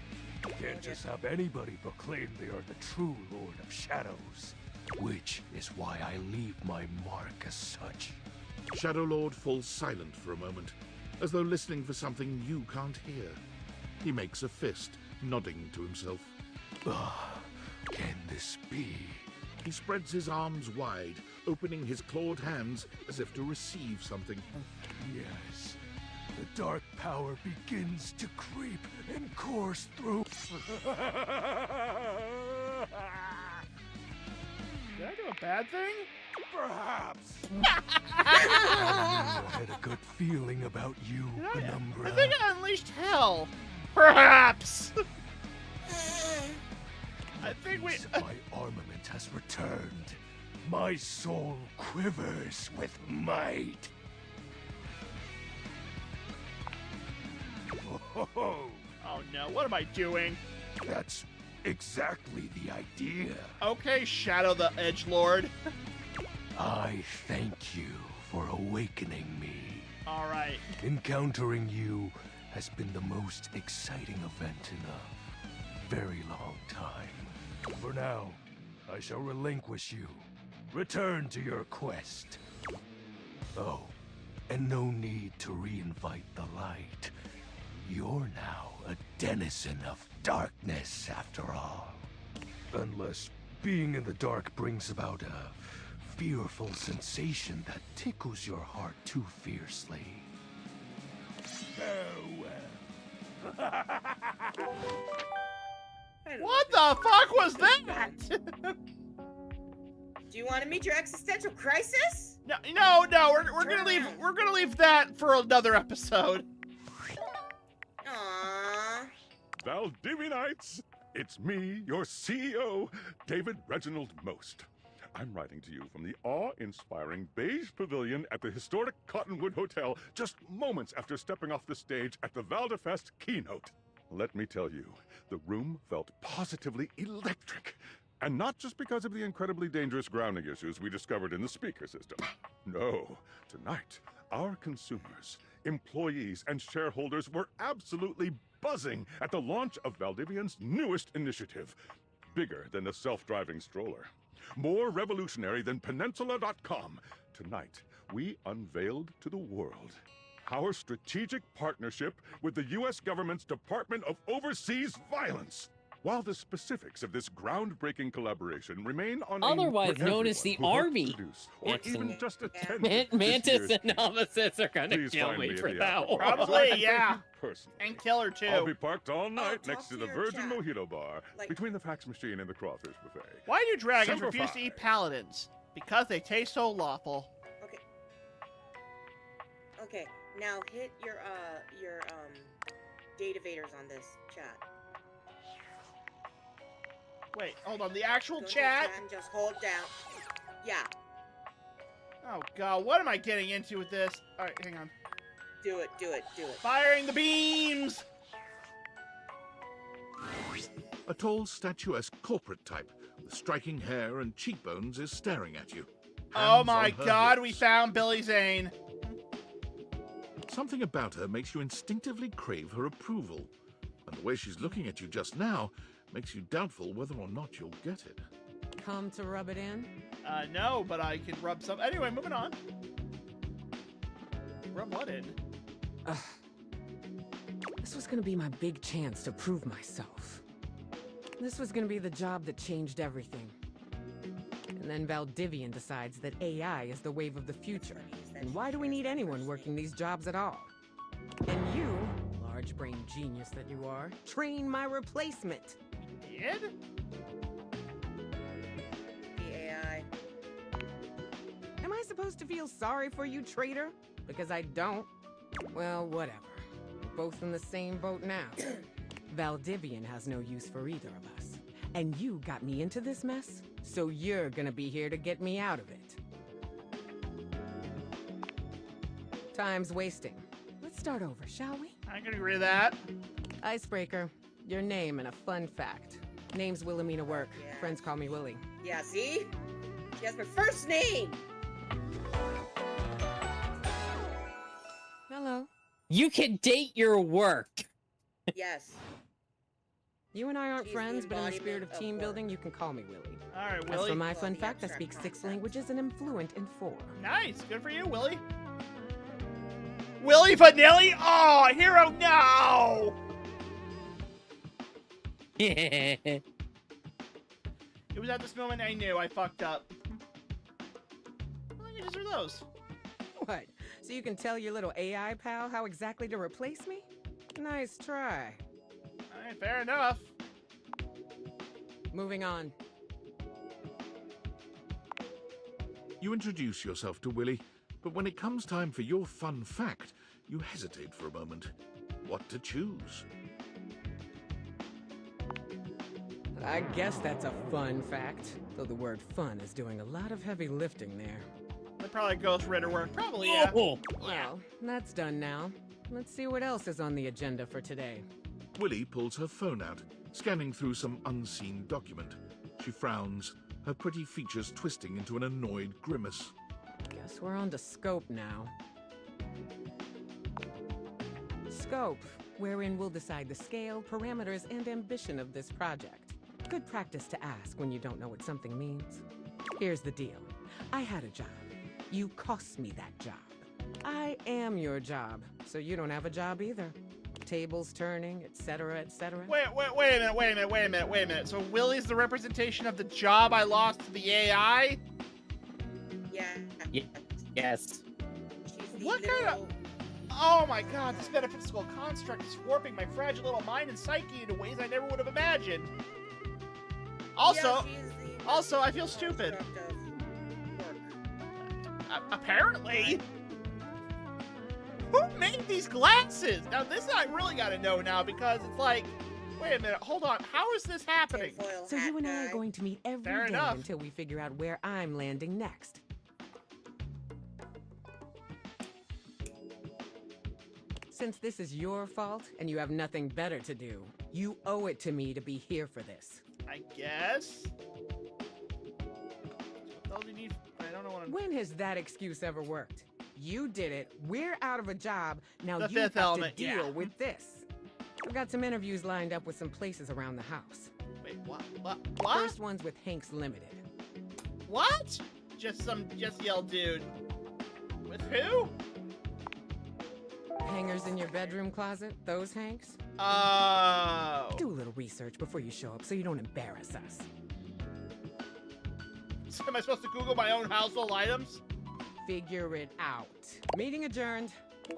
Can't just have anybody proclaim they are the true Lord of Shadows. Which is why I leave my mark as such. Shadow Lord falls silent for a moment, as though listening for something you can't hear. He makes a fist, nodding to himself. Ah, can this be? He spreads his arms wide, opening his clawed hands as if to receive something. Yes. The dark power begins to creep and course through. Did I do a bad thing? Perhaps. I had a good feeling about you, Penumbra. I think I unleashed hell. Perhaps. I think we. My armament has returned. My soul quivers with might. Oh no, what am I doing? That's exactly the idea. Okay, Shadow the Edgelord. I thank you for awakening me. Alright. Encountering you has been the most exciting event in a very long time. For now, I shall relinquish you. Return to your quest. Oh, and no need to reinvite the light. You're now a denizen of darkness, after all. Unless being in the dark brings about a fearful sensation that tickles your heart too fiercely. Farewell. What the fuck was that? Do you want to meet your existential crisis? No. We're gonna leave that for another episode. Aww. Valdivianites, it's me, your CEO, David Reginald Most. I'm writing to you from the awe-inspiring beige pavilion at the historic Cottonwood Hotel just moments after stepping off the stage at the Valdefest keynote. Let me tell you, the room felt positively electric. And not just because of the incredibly dangerous grounding issues we discovered in the speaker system. No, tonight, our consumers, employees, and shareholders were absolutely buzzing at the launch of Valdivian's newest initiative. Bigger than the self-driving stroller. More revolutionary than Peninsula.com. Tonight, we unveiled to the world our strategic partnership with the U.S. government's Department of Overseas Violence. While the specifics of this groundbreaking collaboration remain on otherwise known as the Army. Or even just Mantis and Nemesis are gonna kill me for that one. Probably, yeah. Personally. And Killer too. I'll be parked all night next to the Virgin Mojito Bar, between the fax machine and the crawfish buffet. Why do dragons Semper refuse Fi. to eat paladins? Because they taste so lawful. Okay, now hit your datavaders on this chat. Wait, hold on. The actual Go to chat? and just hold down. Yeah. Oh god, what am I getting into with this? Alright, hang on. Do it. Firing the beams! A tall, statuesque corporate type with striking hair and cheekbones is staring at you. Oh Hands my on her god, hips. we found Billy Zane. Something about her makes you instinctively crave her approval. And the way she's looking at you just now makes you doubtful whether or not you'll get it. Come to rub it in? No, but I can rub some. Anyway, moving on. Rub what in? This was gonna be my big chance to prove myself. This was gonna be the job that changed everything. And then Valdivian decides that AI is the wave of the future. And why do we need anyone working these jobs at all? And you, large-brained genius that you are, train my replacement. Did? The AI. Am I supposed to feel sorry for you, traitor? Because I don't. Well, whatever. We're both in the same boat now. Valdivian has no use for either of us. And you got me into this mess, so you're gonna be here to get me out of it. Time's wasting. Let's start over, shall we? I can agree with that. Icebreaker. Your name and a fun fact. Name's Wilhelmina Work. Yeah. Friends call me Willie. Yeah, see? She has my first name. Hello. You can date your work. Yes. You and I aren't She's friends, the but in the spirit of embodiment of team work. building, you can call me Willie. All right, As Willie. for my Well, fun the fact, I abstract speak 6 concept. languages and am fluent in 4. Nice. Good for you, Willie. Willie Vanilli? Oh, hero, no! It was at this moment I knew I fucked up. What languages are those? What? So you can tell your little AI pal how exactly to replace me? Nice try. All right, fair enough. Moving on. You introduce yourself to Willie, but when it comes time for your fun fact, you hesitate for a moment. What to choose? I guess that's a fun fact, though the word fun is doing a lot of heavy lifting there. They're probably Ghost Rider work. Probably, yeah. Oh. Well, that's done now. Let's see what else is on the agenda for today. Willie pulls her phone out, scanning through some unseen document. She frowns, her pretty features twisting into an annoyed grimace. Guess we're on to scope now. Scope, wherein we'll decide the scale, parameters, and ambition of this project. Good practice to ask when you don't know what something means. Here's the deal. I had a job. You cost me that job. I am your job, so you don't have a job either. Tables turning, etc., etc. Wait a minute. So Willie's the representation of the job I lost to the AI? Yeah. Yes. She's the What kind of... Oh my god, this metaphysical construct is warping my fragile little mind and psyche into ways I never would have imagined. Also, I feel stupid. Apparently. Who made these glasses? Now this I really gotta know now because it's like, wait a minute, hold on, how is this happening? So you and I are going to meet every Fair day enough. until we figure out where I'm landing next. Since this is your fault and you have nothing better to do, you owe it to me to be here for this. I guess. What do you need? I don't know what I'm... When has that excuse ever worked? You did it, we're out of a job, now The you have fifth element, to deal yeah. with this. I've got some interviews lined up with some places around the house. Wait, what? First one's with Hanks Limited. What? Just yell dude. With who? Hangers in your bedroom closet, those Hanks? Oh. Do a little research before you show up so you don't embarrass us. So am I supposed to Google my own household items? Figure it out. Meeting adjourned. You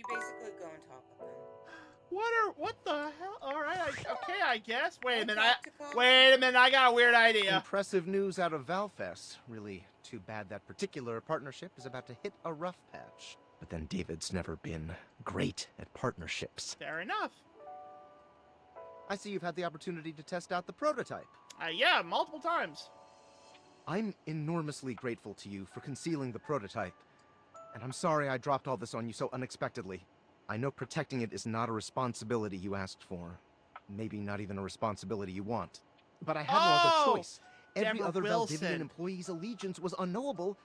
basically go and talk with them. What the hell? All right, okay, I guess. Wait a minute, I got a weird idea. Impressive news out of Valfest. Really too bad that particular partnership is about to hit a rough patch. But then David's never been great at partnerships. Fair enough. I see you've had the opportunity to test out the prototype. Yeah, multiple times. I'm enormously grateful to you for concealing the prototype. And I'm sorry I dropped all this on you so unexpectedly. I know protecting it is not a responsibility you asked for. Maybe not even a responsibility you want. But I had no other choice. Every Deborah other Wilson. Valdivian employee's allegiance was unknowable,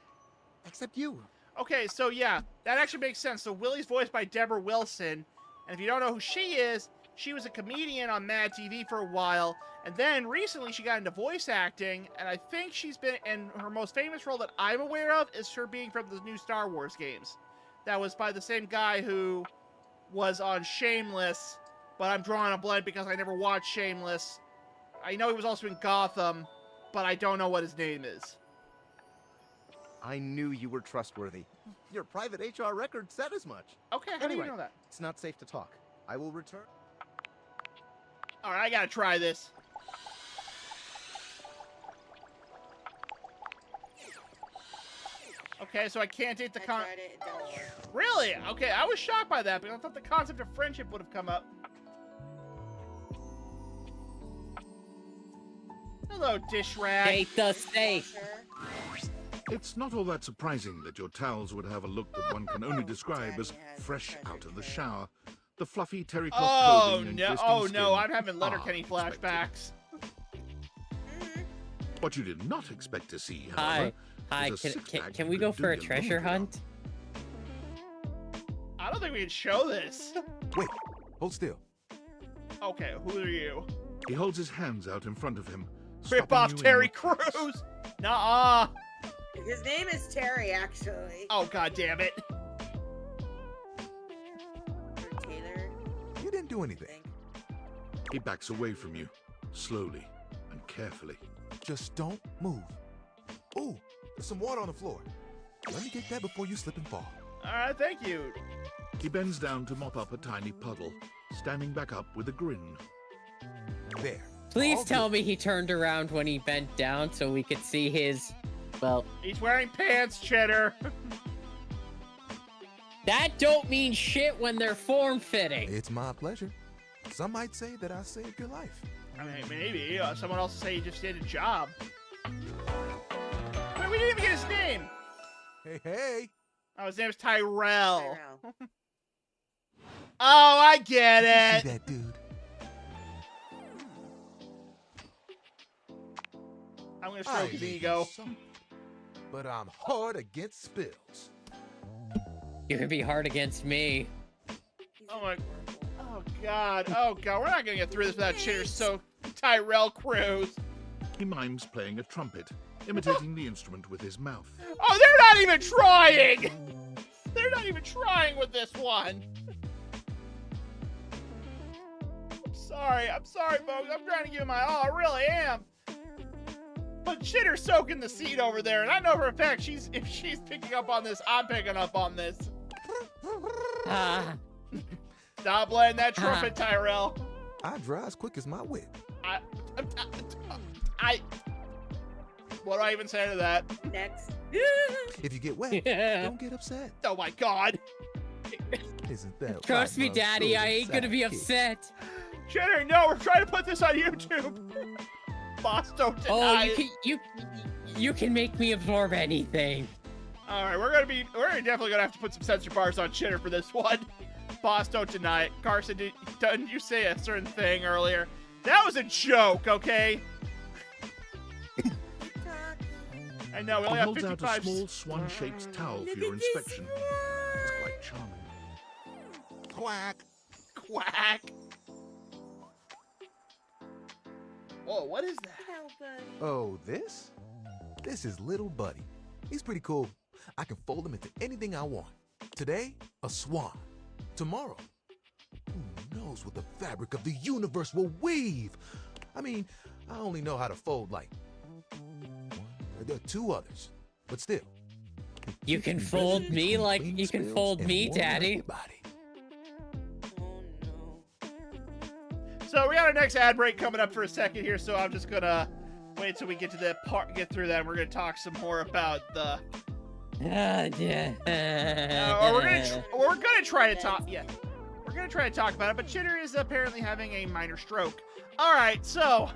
except you. Okay, so yeah, that actually makes sense. So Willie's voiced by Deborah Wilson, and if you don't know who she is, she was a comedian on Mad TV for a while, and then recently she got into voice acting, and I think she's been, and her most famous role that I'm aware of is her being from the new Star Wars games. That was by the same guy who was on Shameless, but I'm drawing a blank because I never watched Shameless. I know he was also in Gotham, but I don't know what his name is. I knew you were trustworthy. Your private HR record said as much. Okay, how do Anyway, you know that? it's not safe to talk. I will return. Alright, I gotta try this. Okay, so I can't date the I tried it, it didn't work. Really? Okay, I was shocked by that, because I thought the concept of friendship would have come up. Hello, dish rag. Date the safe. It's not all that surprising that your towels would have a look that one can only describe as fresh out of the shower. The fluffy terry cloth clothing and glistening Oh skin no, I'm having are Letterkenny expected. flashbacks. What you did not expect to see, Hi. however, Hi, was a can we go six-pack for a that do treasure laundry hunt? I don't think we can show this. Wait, hold still. Okay, who are you? He holds his hands out in front of him. Rip stopping off you in Terry your tracks. Crews. Nuh-uh. His name is Terry, actually. Oh god damn it. Taylor. You didn't do anything. He backs away from you, slowly and carefully. Just don't move. Ooh, there's some water on the floor. Let me get that before you slip and fall. Alright, thank you. He bends down to mop up a tiny puddle, standing back up with a grin. There. Please tell me he turned around when he bent down so we could see his, well... He's wearing pants, Cheddar. That don't mean shit when they're form-fitting. It's my pleasure. Some might say that I saved your life. I mean, maybe. Someone else will say he just did a job. Wait, we didn't even get his name. Hey, hey. Oh, his name's Tyrell. Oh, I get it. See that dude? I'm gonna stroke his ego. But I'm hard against spills. You could be hard against me. Oh my. Oh god. Oh god. We're not gonna get through this without Chitter. So Tyrell Crews. He mimes playing a trumpet, imitating the instrument with his mouth. Oh, they're not even trying. They're not even trying with this one. I'm sorry, folks. I'm trying to give it my all. I really am. But Chitter's soaking the seed over there, and I know for a fact if she's picking up on this, I'm picking up on this. Stop playing that trumpet, Tyrell. I dry as quick as my wit. What do I even say to that? Next. If you get wet, don't get upset. Oh my god. Isn't that Trust me, right, Daddy, my I ain't gonna be sidekick? upset. Chitter, no, we're trying to put this on YouTube. Boss, don't deny Oh, it. you can make me absorb anything. All right, we're definitely gonna have to put some censor bars on Chitter for this one. Boss, don't deny it. Carson, didn't you say a certain thing earlier? That was a joke, okay? I know, we only He have holds out a 55. small swan-shaped towel for your inspection. It's quite charming. Quack. Quack. Whoa, what is that? Oh, this? This is Little Buddy. He's pretty cool. I can fold him into anything I want. Today, a swan. Tomorrow, who knows what the fabric of the universe will weave? I mean, I only know how to fold like two others, but still. You can fold me like you can fold me, Daddy. So we got our next ad break coming up for a second here, so I'm just gonna wait till we get to that part, get through that, and we're gonna talk some more about the. Or we're gonna try to talk. Yeah, we're gonna try to talk about it. But Chitter is apparently having a minor stroke. All right, so.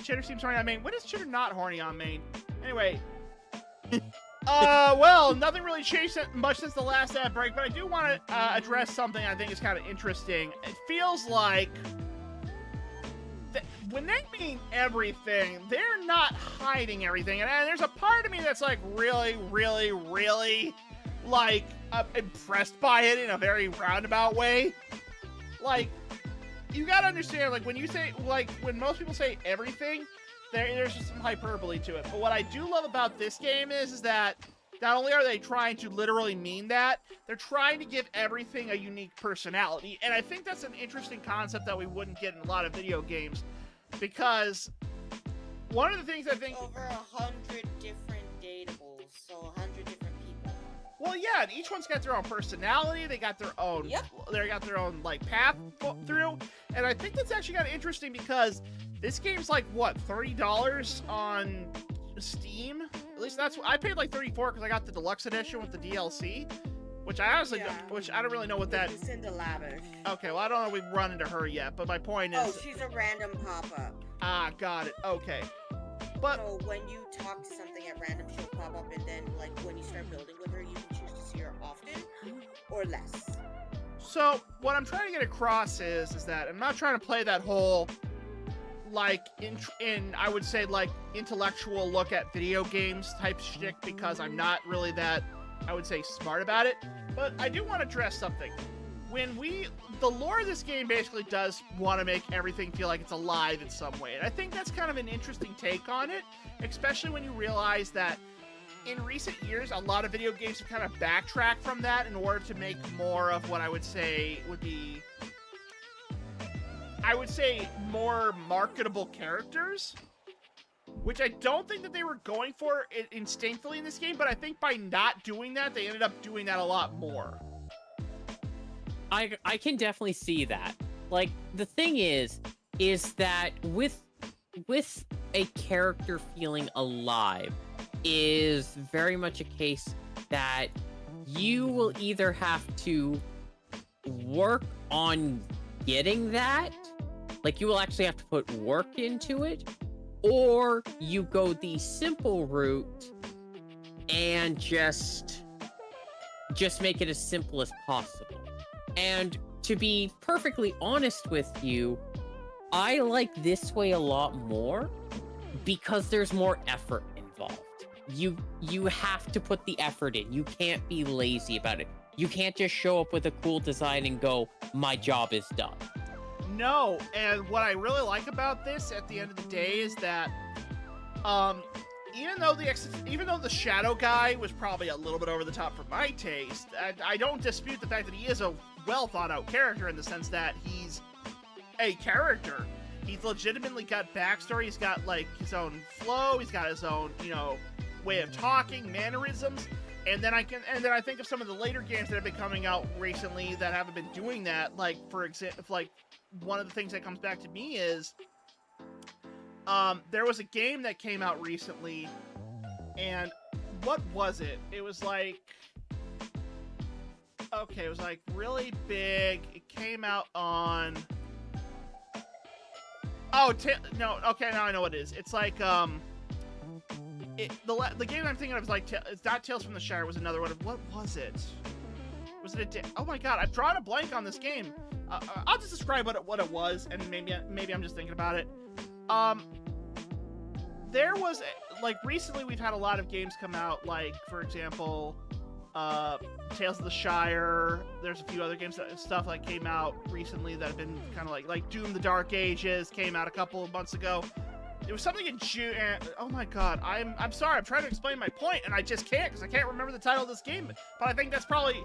Chitter seems horny on main. When is Chitter not horny on main? Anyway. Well, nothing really changed much since the last ad break, but I do want to address something I think is kind of interesting. It feels like when they mean everything, they're not hiding everything. And there's a part of me that's like really, really, really like impressed by it in a very roundabout way. Like, you gotta understand, like, when you say, like, when most people say everything, there's just some hyperbole to it. But what I do love about this game is that not only are they trying to literally mean that, they're trying to give everything a unique personality. And I think that's an interesting concept that we wouldn't get in a lot of video games. Because one of the things I think... Over 100 different datables, so 100 different people. Well, yeah, and each one's got their own personality. They got their own, they got their own like path through, and I think that's actually kind of interesting because this game's like what, $30 on Steam? At least that's what I paid, like $34 because I got the deluxe edition with the DLC, which I honestly, which I don't really know what that. Cinda Lavish. Okay, well I don't know if we've run into her yet, but my point is. Oh, she's a random pop-up. Ah, got it. Okay. But so when you talk to something at random, she'll pop up, and then like when you start building with her, you can choose to see her often or less. So what I'm trying to get across is that I'm not trying to play that whole like in I would say like intellectual look at video games type shtick, because I'm not really that, I would say, smart about it. But I do want to address something. The lore of this game basically does want to make everything feel like it's alive in some way. And I think that's kind of an interesting take on it, especially when you realize that in recent years, a lot of video games have kind of backtracked from that in order to make more of what I would say would be, more marketable characters, which I don't think that they were going for instinctively in this game, but I think by not doing that, they ended up doing that a lot more. I can definitely see that. Like, the thing is that with a character feeling alive is very much a case that you will either have to work on getting that, like you will actually have to put work into it, or you go the simple route and just make it as simple as possible. And to be perfectly honest with you, I like this way a lot more because there's more effort involved. You have to put the effort in. You can't be lazy about it. You can't just show up with a cool design and go, my job is done. No, and what I really like about this at the end of the day is that even though the Shadow guy was probably a little bit over the top for my taste, I don't dispute the fact that he is a well thought out character in the sense that he's a character. He's legitimately got backstory. He's got like his own flow. He's got his own, way of talking, mannerisms. And then I think of some of the later games that have been coming out recently that haven't been doing that. Like, for example, one of the things that comes back to me is there was a game that came out recently, and what was it? It was like, okay, it was like really big. It came out on, now I know what it is. It's like, the game I'm thinking of is like, it's not Tales from the Shire, it was another one. What was it? Was it oh my god, I've drawn a blank on this game. I'll just describe what it was, and maybe I'm just thinking about it. There was, recently we've had a lot of games come out, like, for example, Tales of the Shire. There's a few other games stuff that came out recently that have been kind of like Doom: The Dark Ages came out a couple of months ago. There was something in June. Oh my god, I'm sorry. I'm trying to explain my point, and I just can't because I can't remember the title of this game. But I think that's probably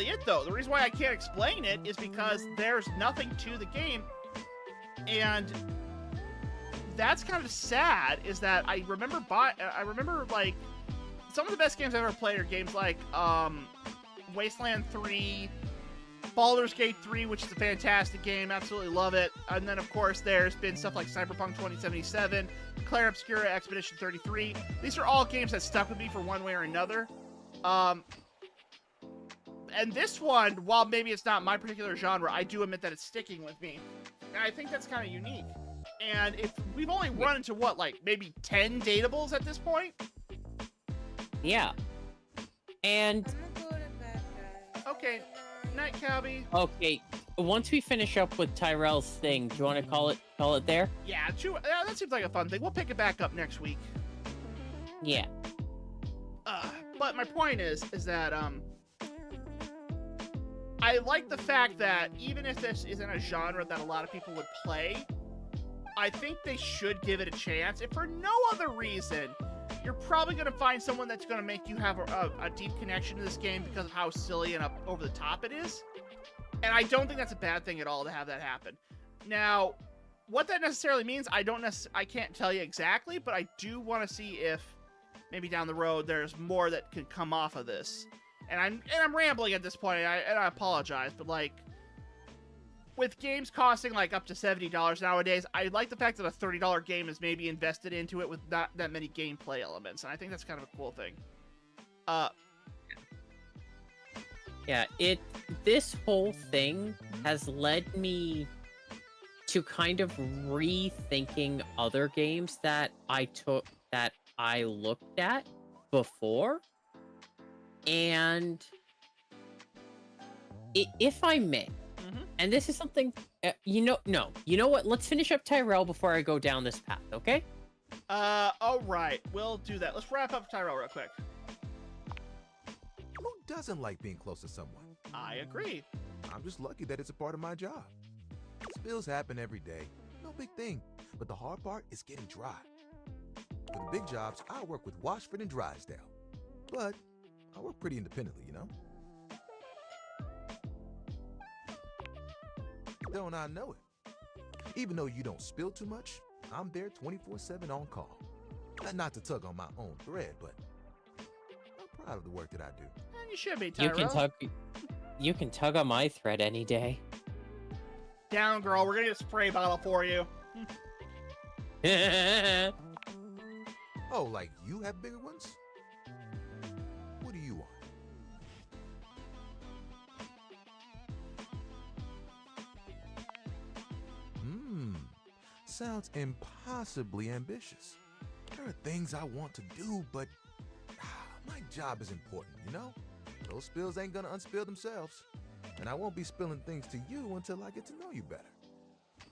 it, though. The reason why I can't explain it is because there's nothing to the game, and that's kind of sad. Is that I remember like some of the best games I've ever played are games like Wasteland 3, Baldur's Gate 3, which is a fantastic game, absolutely love it. And then, of course, there's been stuff like Cyberpunk 2077, Clair Obscura, Expedition 33. These are all games that stuck with me for one way or another. And this one, while maybe it's not my particular genre, I do admit that it's sticking with me. And I think that's kind of unique. And if we've only run into, maybe 10 datables at this point? Yeah. And... Okay. Night, Cabby. Okay, once we finish up with Tyrell's thing, do you want to call it there? Yeah, that seems like a fun thing. We'll pick it back up next week. Yeah. But my point is that I like the fact that even if this isn't a genre that a lot of people would play, I think they should give it a chance. If for no other reason, you're probably going to find someone that's going to make you have a deep connection to this game because of how silly and over the top it is. And I don't think that's a bad thing at all to have that happen. Now, what that necessarily means, I can't tell you exactly, but I do want to see if maybe down the road there's more that could come off of this. And I'm rambling at this point, and I apologize, but with games costing up to $70 nowadays, I like the fact that a $30 game is maybe invested into it with not that many gameplay elements, and I think that's kind of a cool thing. Yeah, this whole thing has led me to kind of rethinking other games that I looked at before. And if I may, and this is something, you know what? Let's finish up Tyrell before I go down this path, okay? All right, we'll do that. Let's wrap up Tyrell real quick. Who doesn't like being close to someone? I agree. I'm just lucky that it's a part of my job. Spills happen every day. No big thing. But the hard part is getting dry. For the big jobs, I work with Washford and Drysdale. But I work pretty independently, you know? Don't I know it? Even though you don't spill too much, I'm there 24/7 on call. Not to tug on my own thread, but I'm proud of the work that I do. And you should be, Tyrell. You can tug on my thread any day. Down, girl. We're gonna get a spray bottle for you. Oh, like you have bigger ones? What do you want? Sounds impossibly ambitious. There are things I want to do, but my job is important, you know? Those spills ain't gonna unspill themselves. And I won't be spilling things to you until I get to know you better.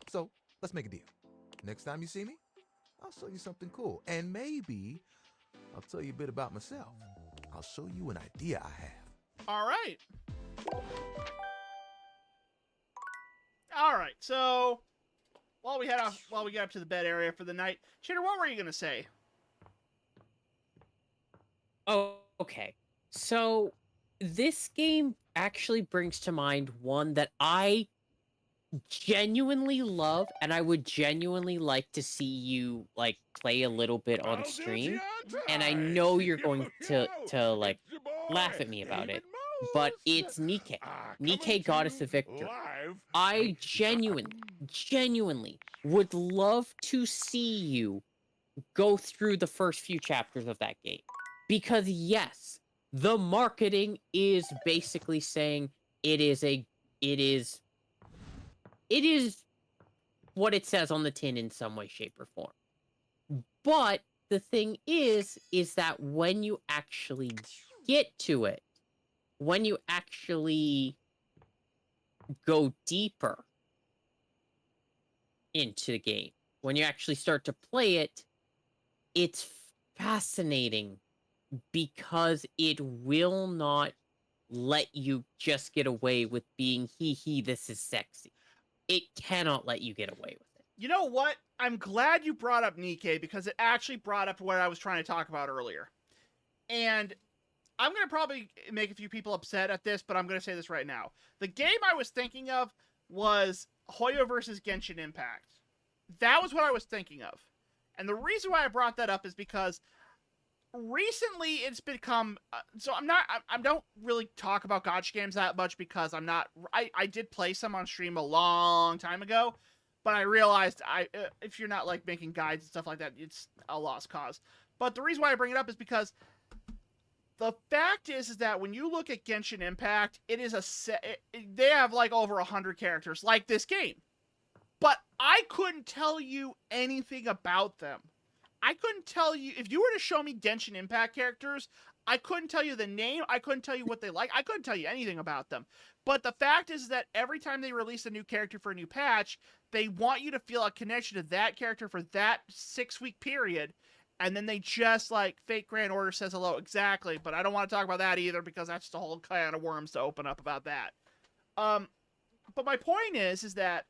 So, let's make a deal. Next time you see me, I'll show you something cool. And maybe I'll tell you a bit about myself. I'll show you an idea I have. All right. All right, so while we get up to the bed area for the night, Chitter, what were you gonna say? Oh, okay. So this game actually brings to mind one that I genuinely love, and I would genuinely like to see you like play a little bit on stream. And I know you're going to like laugh at me about it, but it's Nikke. Nikke, Goddess of Victory. I genuinely would love to see you go through the first few chapters of that game. Because yes, the marketing is basically saying it is what it says on the tin in some way, shape, or form. But the thing is that when you actually get to it, when you actually go deeper into the game, when you actually start to play it, it's fascinating because it will not let you just get away with being this is sexy. It cannot let you get away with it. You know what? I'm glad you brought up Nikke because it actually brought up what I was trying to talk about earlier. And I'm going to probably make a few people upset at this, but I'm going to say this right now. The game I was thinking of was Hoyo versus Genshin Impact. That was what I was thinking of. And the reason why I brought that up is because recently it's become I don't really talk about gacha games that much because I did play some on stream a long time ago, but I realized if you're not like making guides and stuff like that, it's a lost cause. But the reason why I bring it up is because the fact is that when you look at Genshin Impact, it is they have like over 100 characters like this game, but I couldn't tell you anything about them. I couldn't tell you, if you were to show me Genshin Impact characters, I couldn't tell you the name, I couldn't tell you what they like, I couldn't tell you anything about them. But the fact is that every time they release a new character for a new patch, they want you to feel a connection to that character for that 6-week period, and then they just, like, fake Grand Order says hello, exactly, but I don't want to talk about that either, because that's just a whole can of worms to open up about that. But my point is that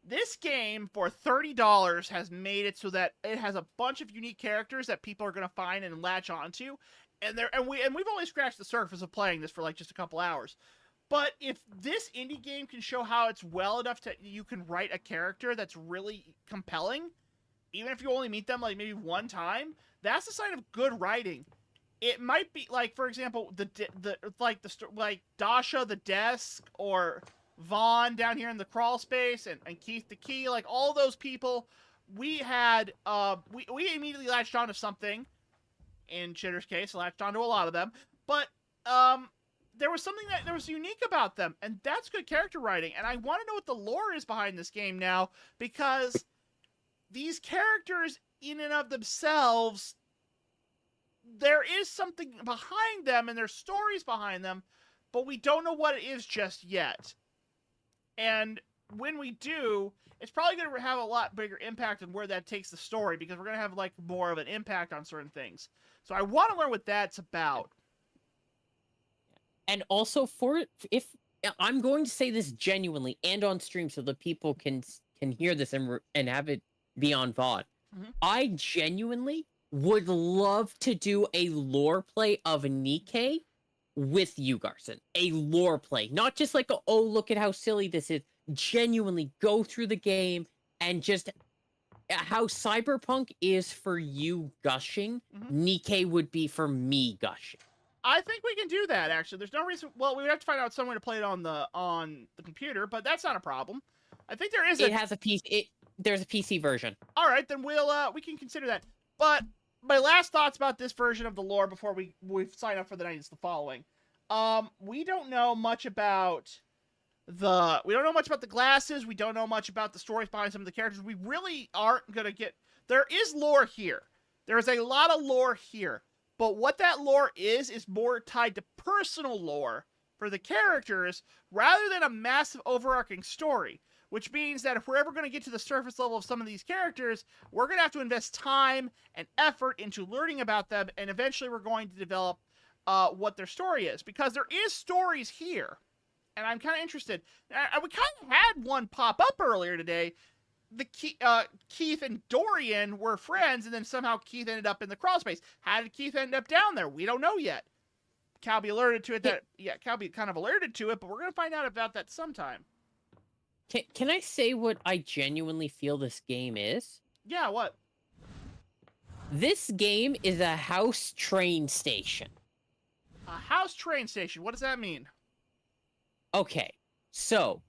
this game, for $30, has made it so that it has a bunch of unique characters that people are going to find and latch onto. And we've only scratched the surface of playing this for like just a couple hours. But if this indie game can show how it's well enough to you can write a character that's really compelling, even if you only meet them like maybe one time, that's a sign of good writing. It might be like, for example, Dasha the Desk, or Vaughn down here in the crawl space, and Keith the Key, like all those people, we had we immediately latched onto something. In Chitter's case, latched onto a lot of them, but there was something that was unique about them, and that's good character writing. And I want to know what the lore is behind this game now, because these characters, in and of themselves, there is something behind them, and there's stories behind them, but we don't know what it is just yet. And when we do, it's probably going to have a lot bigger impact on where that takes the story, because we're going to have like more of an impact on certain things. So I want to learn what that's about. And also, if I'm going to say this genuinely and on stream, so that people can hear this and have it be on VOD. Mhm. I genuinely would love to do a lore play of Nikke with you, Garson. A lore play, not just like oh, look at how silly this is. Genuinely go through the game and just how Cyberpunk is for you gushing, Nikke would be for me gushing. I think we can do that, actually. There's no reason... Well, we would have to find out somewhere to play it on the computer, but that's not a problem. I think there is It has a PC... There's a PC version. All right, then we can consider that. But my last thoughts about this version of the lore before we sign up for the night is the following. We don't know much about the glasses. We don't know much about the stories behind some of the characters. We really aren't going to get... There is lore here. There is a lot of lore here. But what that lore is more tied to personal lore for the characters rather than a massive overarching story. Which means that if we're ever going to get to the surface level of some of these characters, we're going to have to invest time and effort into learning about them, and eventually we're going to develop what their story is. Because there is stories here, and I'm kind of interested. We kind of had one pop up earlier today. Keith and Dorian were friends, and then somehow Keith ended up in the crawl space. How did Keith end up down there? We don't know yet. Calby alerted to it. Calby kind of alerted to it, but we're going to find out about that sometime. Can I say what I genuinely feel this game is? Yeah, what? This game is a house train station. A house train station? What does that mean? Okay, so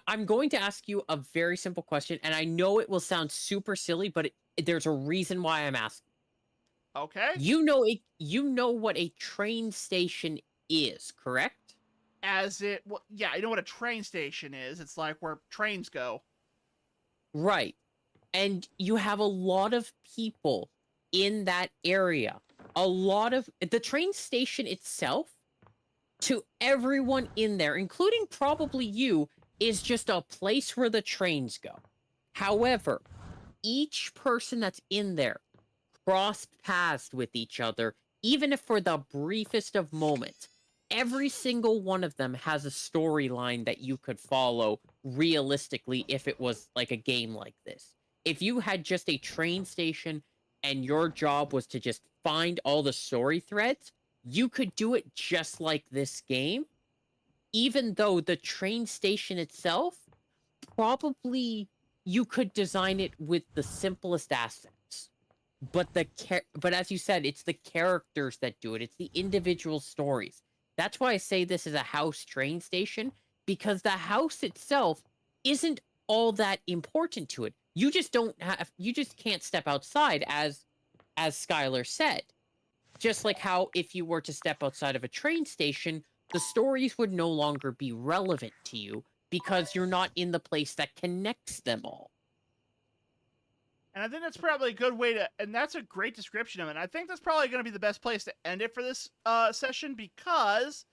I'm going to ask you a very simple question, and I know it will sound super silly, but there's a reason why I'm asking. Okay. You know what a train station is, correct? Yeah, I know what a train station is. It's like where trains go. Right. And you have a lot of people in that area. The train station itself, to everyone in there, including probably you, is just a place where the trains go. However, each person that's in there crossed paths with each other, even if for the briefest of moments. Every single one of them has a storyline that you could follow realistically if it was like a game like this. If you had just a train station and your job was to just find all the story threads, you could do it just like this game, even though the train station itself, probably you could design it with the simplest assets. But as you said, it's the characters that do it. It's the individual stories. That's why I say this is a house train station, because the house itself isn't all that important to it. You just can't step outside, as Skylar said. Just like how if you were to step outside of a train station, the stories would no longer be relevant to you because you're not in the place that connects them all. And I think that's probably a good way and that's a great description of it. And I think that's probably going to be the best place to end it for this session, because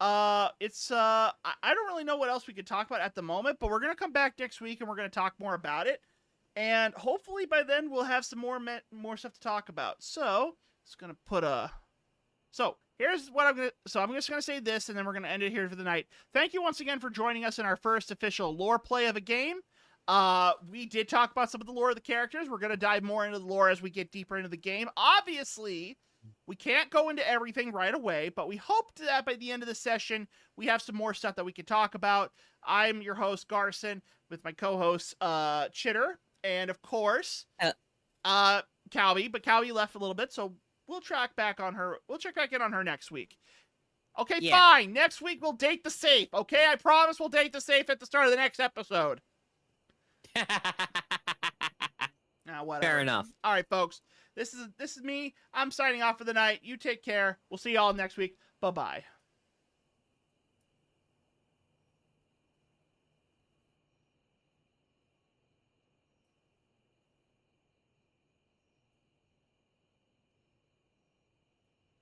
I don't really know what else we could talk about at the moment, but we're going to come back next week and we're going to talk more about it. And hopefully by then we'll have some more stuff to talk about. So, it's going to put So, here's what I'm just going to say this, and then we're going to end it here for the night. Thank you once again for joining us in our first official lore play of a game. We did talk about some of the lore of the characters. We're going to dive more into the lore as we get deeper into the game. Obviously, we can't go into everything right away, but we hope that by the end of the session, we have some more stuff that we can talk about. I'm your host, Garson, with my co-host, Chitter, and of course, Calby, but Calby left a little bit, so we'll track back on her. We'll check back in on her next week. Okay, yeah. Fine. Next week, we'll date the safe, okay? I promise we'll date the safe at the start of the next episode. Fair enough. All right, folks. This is me. I'm signing off for the night. You take care. We'll see y'all next week. Bye-bye.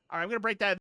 All right, I'm going to break that